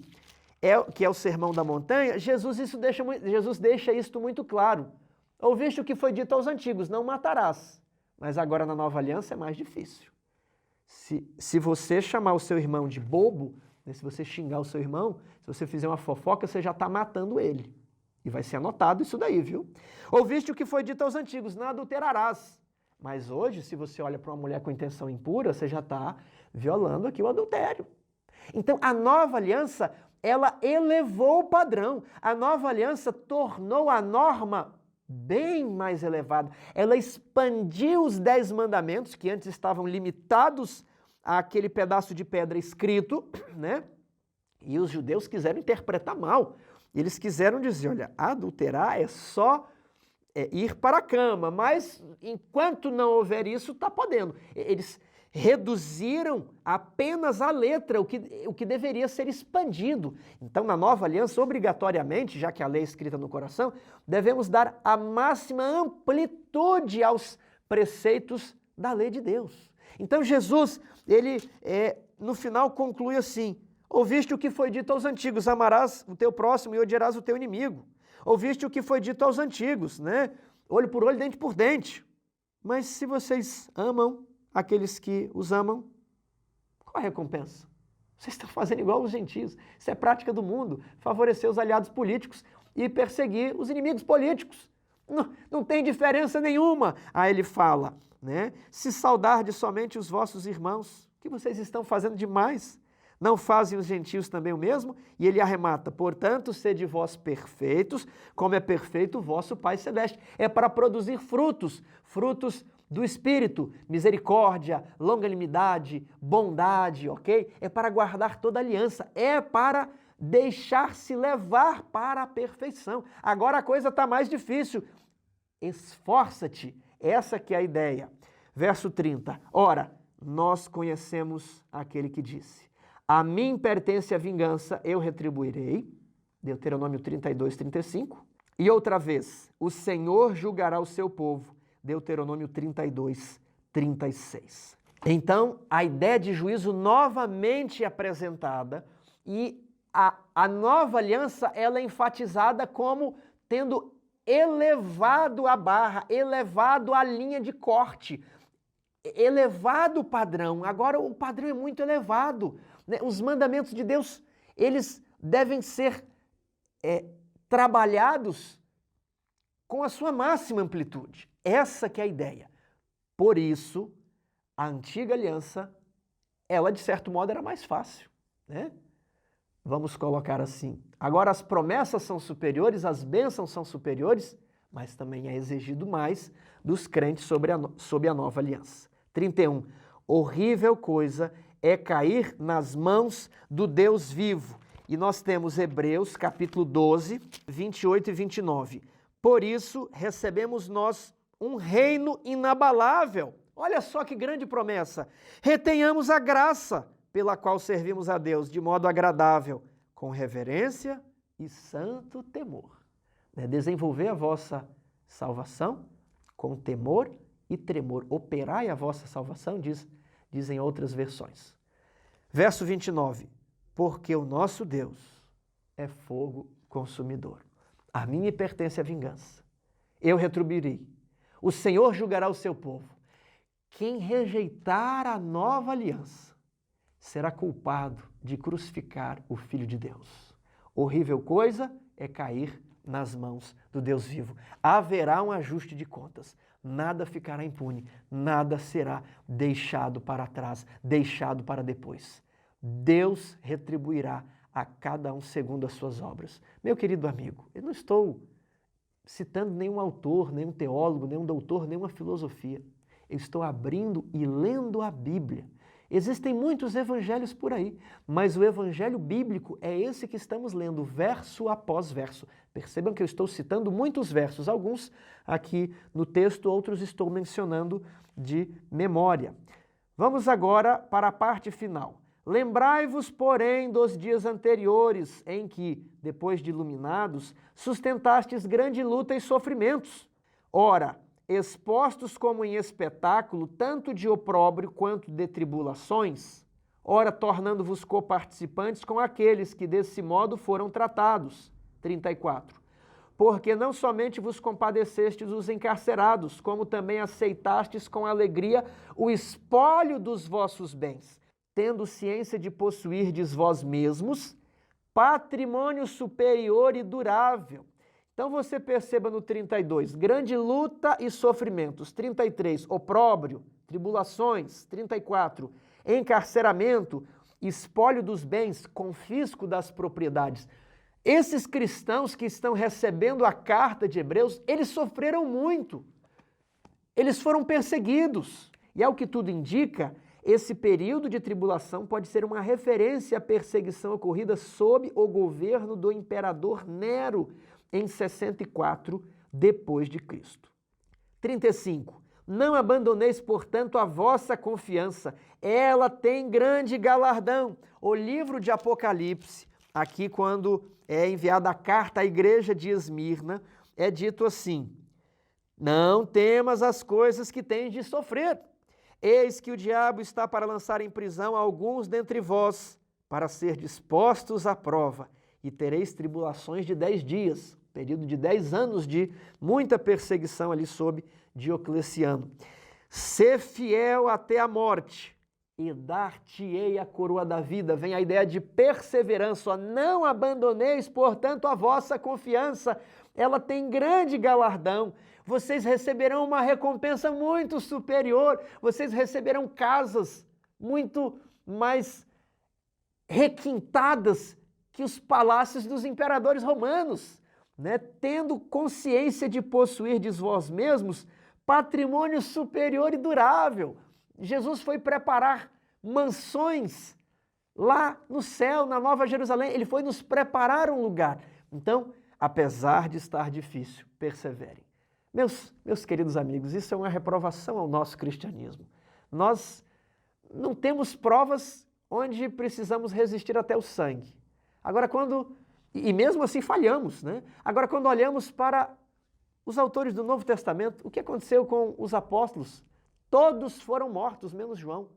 que é o Sermão da Montanha, Jesus deixa isto muito claro. Ouviste o que foi dito aos antigos, não matarás. Mas agora na nova aliança é mais difícil. Se você chamar o seu irmão de bobo, né, se você xingar o seu irmão, se você fizer uma fofoca, você já está matando ele. E vai ser anotado isso daí, viu? Ouviste o que foi dito aos antigos, não adulterarás. Mas hoje, se você olha para uma mulher com intenção impura, você já está violando aqui o adultério. Então, a nova aliança, ela elevou o padrão. A nova aliança tornou a norma bem mais elevada. Ela expandiu os 10 mandamentos, que antes estavam limitados àquele pedaço de pedra escrito, né? E os judeus quiseram interpretar mal. Eles quiseram dizer, olha, adulterar é só ir para a cama, mas enquanto não houver isso, está podendo. Eles reduziram apenas a letra, o que deveria ser expandido. Então, na nova aliança, obrigatoriamente, já que a lei é escrita no coração, devemos dar a máxima amplitude aos preceitos da lei de Deus. Então, Jesus, ele no final conclui assim, ouviste o que foi dito aos antigos, amarás o teu próximo e odiarás o teu inimigo. Ouviste o que foi dito aos antigos, né? Olho por olho, dente por dente. Mas se vocês amam aqueles que os amam, qual a recompensa? Vocês estão fazendo igual os gentios. Isso é prática do mundo, favorecer os aliados políticos e perseguir os inimigos políticos. Não tem diferença nenhuma. Aí ele fala, né? Se saudardes somente os vossos irmãos, o que vocês estão fazendo demais? Não fazem os gentios também o mesmo? E ele arremata, portanto, sede vós perfeitos, como é perfeito o vosso Pai Celeste. É para produzir frutos do Espírito, misericórdia, longanimidade, bondade, ok? É para guardar toda a aliança, é para deixar-se levar para a perfeição. Agora a coisa está mais difícil. Esforça-te, essa que é a ideia. Verso 30, ora, nós conhecemos aquele que disse, a mim pertence a vingança, eu retribuirei, Deuteronômio 32, 35. E outra vez, o Senhor julgará o seu povo, Deuteronômio 32, 36. Então, a ideia de juízo novamente apresentada e a nova aliança ela é enfatizada como tendo elevado a barra, elevado a linha de corte, elevado o padrão. Agora o padrão é muito elevado. Né? Os mandamentos de Deus, eles devem ser trabalhados com a sua máxima amplitude. Essa que é a ideia. Por isso, a antiga aliança, ela de certo modo era mais fácil, né? Vamos colocar assim. Agora as promessas são superiores, as bênçãos são superiores, mas também é exigido mais dos crentes sob a nova aliança. 31. Horrível coisa é cair nas mãos do Deus vivo. E nós temos Hebreus capítulo 12, 28 e 29. Por isso recebemos nós um reino inabalável, Olha só que grande promessa. Retenhamos a graça pela qual servimos a Deus de modo agradável, com reverência e santo temor. Desenvolver a vossa salvação com temor e tremor. Operai a vossa salvação, dizem outras versões. Verso 29. Porque o nosso Deus é fogo consumidor. A mim me pertence a vingança. Eu retribuirei. O Senhor julgará o seu povo. Quem rejeitar a nova aliança será culpado de crucificar o Filho de Deus. Horrível coisa é cair nas mãos do Deus vivo. Haverá um ajuste de contas. Nada ficará impune. Nada será deixado para trás, deixado para depois. Deus retribuirá a cada um segundo as suas obras. Meu querido amigo, eu não estou citando nenhum autor, nenhum teólogo, nenhum doutor, nenhuma filosofia. Eu estou abrindo e lendo a Bíblia. Existem muitos evangelhos por aí, mas o evangelho bíblico é esse que estamos lendo, verso após verso. Percebam que eu estou citando muitos versos, alguns aqui no texto, outros estou mencionando de memória. Vamos agora para a parte final. Lembrai-vos, porém, dos dias anteriores, em que, depois de iluminados, sustentastes grande luta e sofrimentos. Ora, expostos como em espetáculo, tanto de opróbrio quanto de tribulações, ora tornando-vos coparticipantes com aqueles que desse modo foram tratados. 34. Porque não somente vos compadecestes os encarcerados, como também aceitastes com alegria o espólio dos vossos bens, tendo ciência de possuirdes vós mesmos patrimônio superior e durável. Então você perceba no 32, grande luta e sofrimentos. 33, opróbrio, tribulações. 34, encarceramento, espólio dos bens, confisco das propriedades. Esses cristãos que estão recebendo a carta de Hebreus, eles sofreram muito. Eles foram perseguidos. E ao que tudo indica, esse período de tribulação pode ser uma referência à perseguição ocorrida sob o governo do imperador Nero, em 64 depois de Cristo. 35. Não abandoneis, portanto, a vossa confiança. Ela tem grande galardão. O livro de Apocalipse, aqui quando é enviada a carta à igreja de Esmirna, é dito assim: não temas as coisas que tens de sofrer. Eis que o diabo está para lançar em prisão alguns dentre vós, para ser dispostos à prova, e tereis tribulações de 10 dias. Período de 10 anos de muita perseguição ali sob Diocleciano. Sê fiel até a morte e dar-te-ei a coroa da vida. Vem a ideia de perseverança. Não abandoneis, portanto, a vossa confiança. Ela tem grande galardão. Vocês receberão uma recompensa muito superior. Vocês receberão casas muito mais requintadas que os palácios dos imperadores romanos. Tendo consciência de possuirdes vós mesmos patrimônio superior e durável. Jesus foi preparar mansões lá no céu, na Nova Jerusalém. Ele foi nos preparar um lugar. Então, apesar de estar difícil, perseverem. Meus queridos amigos, isso é uma reprovação ao nosso cristianismo. Nós não temos provas onde precisamos resistir até o sangue. Agora, E mesmo assim falhamos, Agora, quando olhamos para os autores do Novo Testamento, o que aconteceu com os apóstolos? Todos foram mortos, menos João,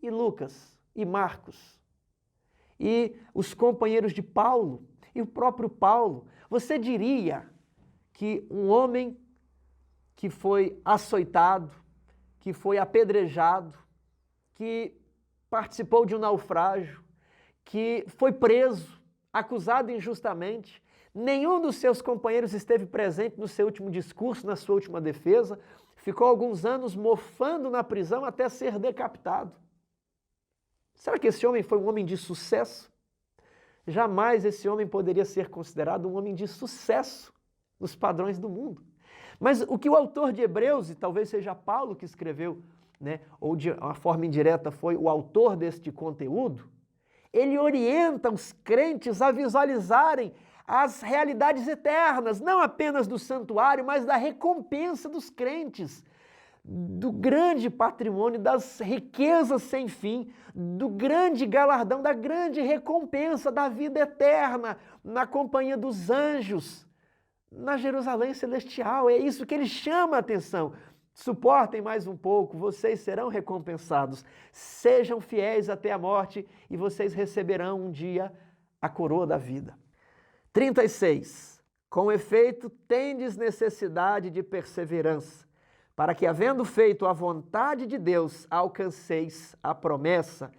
e Lucas, e Marcos, e os companheiros de Paulo, e o próprio Paulo. Você diria que um homem que foi açoitado, que foi apedrejado, que participou de um naufrágio, que foi preso, acusado injustamente, nenhum dos seus companheiros esteve presente no seu último discurso, na sua última defesa, ficou alguns anos mofando na prisão até ser decapitado. Será que esse homem foi um homem de sucesso? Jamais esse homem poderia ser considerado um homem de sucesso nos padrões do mundo. Mas o que o autor de Hebreus, e talvez seja Paulo que escreveu, ou de uma forma indireta foi o autor deste conteúdo, ele orienta os crentes a visualizarem as realidades eternas, não apenas do santuário, mas da recompensa dos crentes, do grande patrimônio, das riquezas sem fim, do grande galardão, da grande recompensa da vida eterna, na companhia dos anjos, na Jerusalém celestial. É isso que ele chama a atenção. Suportem mais um pouco, vocês serão recompensados. Sejam fiéis até a morte e vocês receberão um dia a coroa da vida. 36. Com efeito, tendes necessidade de perseverança, para que, havendo feito a vontade de Deus, alcanceis a promessa.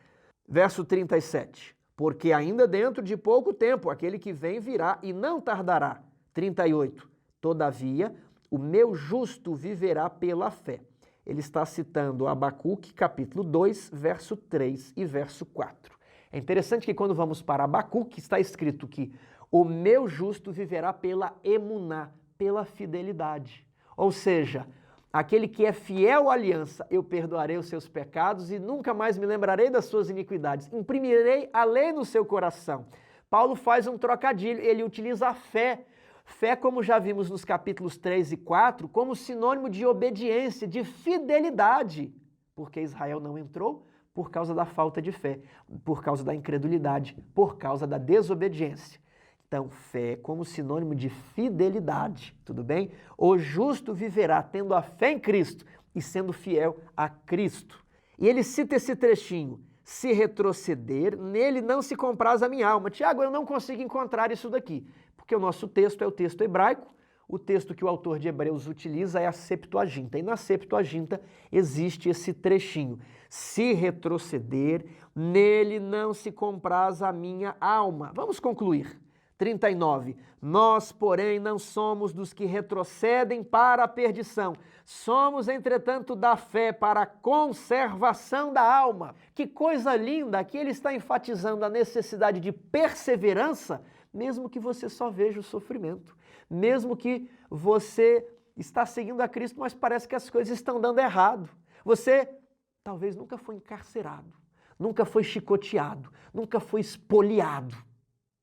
Verso 37. Porque ainda dentro de pouco tempo aquele que vem virá e não tardará. 38. Todavia, o meu justo viverá pela fé. Ele está citando Abacuque, capítulo 2, verso 3 e verso 4. É interessante que quando vamos para Abacuque, está escrito que o meu justo viverá pela emuná, pela fidelidade. Ou seja, aquele que é fiel à aliança, eu perdoarei os seus pecados e nunca mais me lembrarei das suas iniquidades. Imprimirei a lei no seu coração. Paulo faz um trocadilho, ele utiliza a fé. Fé, como já vimos nos capítulos 3 e 4, como sinônimo de obediência, de fidelidade. Porque Israel não entrou por causa da falta de fé, por causa da incredulidade, por causa da desobediência. Então, fé como sinônimo de fidelidade, tudo bem? O justo viverá tendo a fé em Cristo e sendo fiel a Cristo. E ele cita esse trechinho: se retroceder, nele não se compraz a minha alma. Tiago, eu não consigo encontrar isso daqui, porque o nosso texto é o texto hebraico, o texto que o autor de Hebreus utiliza é a Septuaginta, e na Septuaginta existe esse trechinho: se retroceder, nele não se compraz a minha alma. Vamos concluir. 39. Nós, porém, não somos dos que retrocedem para a perdição. Somos, entretanto, da fé para a conservação da alma. Que coisa linda! Aqui ele está enfatizando a necessidade de perseverança, mesmo que você só veja o sofrimento. Mesmo que você está seguindo a Cristo, mas parece que as coisas estão dando errado. Você talvez nunca foi encarcerado, nunca foi chicoteado, nunca foi espoliado.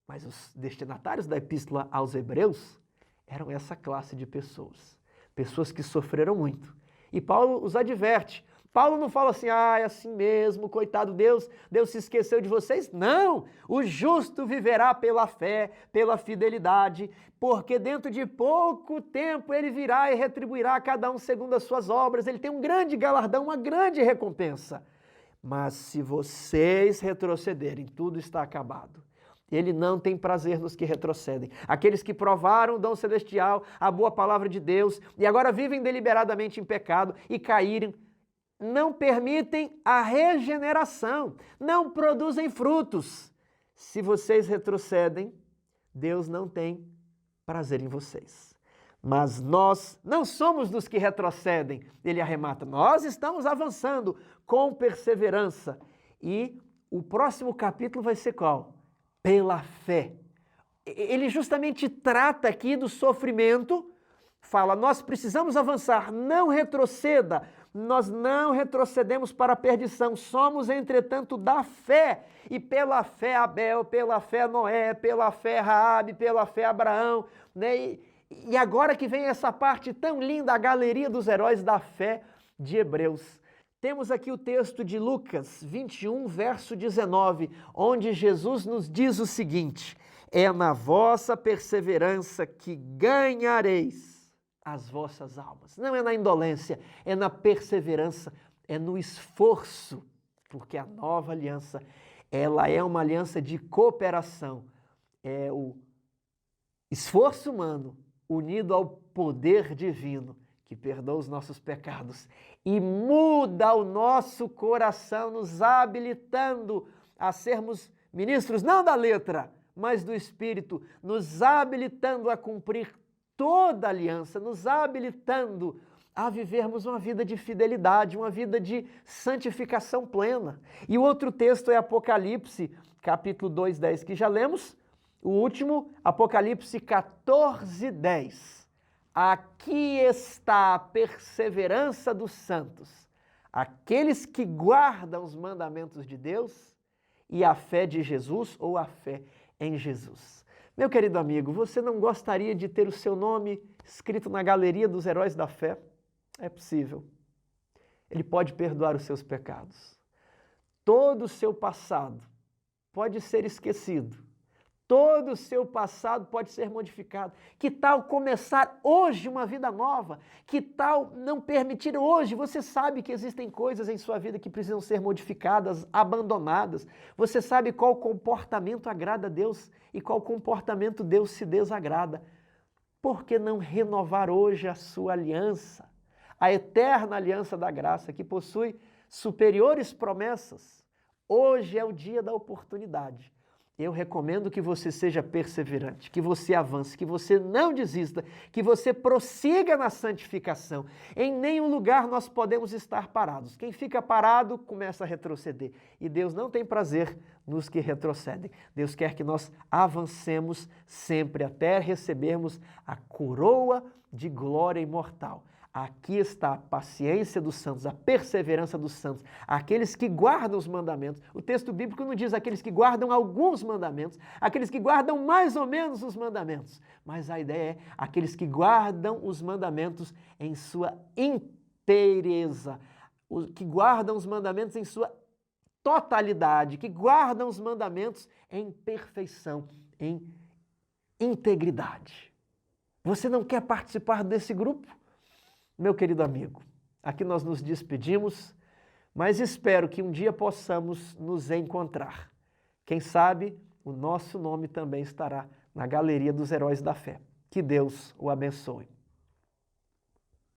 Mas os destinatários da Epístola aos Hebreus eram essa classe de pessoas. Pessoas que sofreram muito. E Paulo os adverte. Paulo não fala assim, é assim mesmo, coitado Deus se esqueceu de vocês. Não! O justo viverá pela fé, pela fidelidade, porque dentro de pouco tempo ele virá e retribuirá a cada um segundo as suas obras. Ele tem um grande galardão, uma grande recompensa. Mas se vocês retrocederem, tudo está acabado. Ele não tem prazer nos que retrocedem. Aqueles que provaram o dom celestial, a boa palavra de Deus, e agora vivem deliberadamente em pecado e caírem, não permitem a regeneração, não produzem frutos. Se vocês retrocedem, Deus não tem prazer em vocês. Mas nós não somos dos que retrocedem, ele arremata. Nós estamos avançando com perseverança. E o próximo capítulo vai ser qual? Pela fé. Ele justamente trata aqui do sofrimento, fala, nós precisamos avançar, não retroceda, nós não retrocedemos para a perdição, somos, entretanto, da fé, e pela fé Abel, pela fé Noé, pela fé Raabe, pela fé Abraão, né? E agora que vem essa parte tão linda, a galeria dos heróis da fé de Hebreus. Temos aqui o texto de Lucas 21, verso 19, onde Jesus nos diz o seguinte: é na vossa perseverança que ganhareis as vossas almas. Não é na indolência, é na perseverança, é no esforço, porque a nova aliança, ela é uma aliança de cooperação, é o esforço humano unido ao poder divino, que perdoa os nossos pecados e muda o nosso coração, nos habilitando a sermos ministros não da letra, mas do Espírito, nos habilitando a cumprir toda a aliança, nos habilitando a vivermos uma vida de fidelidade, uma vida de santificação plena. E o outro texto é Apocalipse, capítulo 2, 10, que já lemos. O último, Apocalipse 14, 10. Aqui está a perseverança dos santos, aqueles que guardam os mandamentos de Deus e a fé de Jesus ou a fé em Jesus. Meu querido amigo, você não gostaria de ter o seu nome escrito na galeria dos heróis da fé? É possível. Ele pode perdoar os seus pecados. Todo o seu passado pode ser esquecido. Todo o seu passado pode ser modificado. Que tal começar hoje uma vida nova? Que tal não permitir hoje? Você sabe que existem coisas em sua vida que precisam ser modificadas, abandonadas. Você sabe qual comportamento agrada a Deus e qual comportamento Deus se desagrada. Por que não renovar hoje a sua aliança? A eterna aliança da graça, que possui superiores promessas. Hoje é o dia da oportunidade. Eu recomendo que você seja perseverante, que você avance, que você não desista, que você prossiga na santificação. Em nenhum lugar nós podemos estar parados. Quem fica parado começa a retroceder. E Deus não tem prazer nos que retrocedem. Deus quer que nós avancemos sempre até recebermos a coroa de glória imortal. Aqui está a paciência dos santos, a perseverança dos santos, aqueles que guardam os mandamentos. O texto bíblico não diz aqueles que guardam alguns mandamentos, aqueles que guardam mais ou menos os mandamentos. Mas a ideia é aqueles que guardam os mandamentos em sua inteireza, que guardam os mandamentos em sua totalidade, que guardam os mandamentos em perfeição, em integridade. Você não quer participar desse grupo? Meu querido amigo, aqui nós nos despedimos, mas espero que um dia possamos nos encontrar. Quem sabe o nosso nome também estará na galeria dos heróis da fé. Que Deus o abençoe.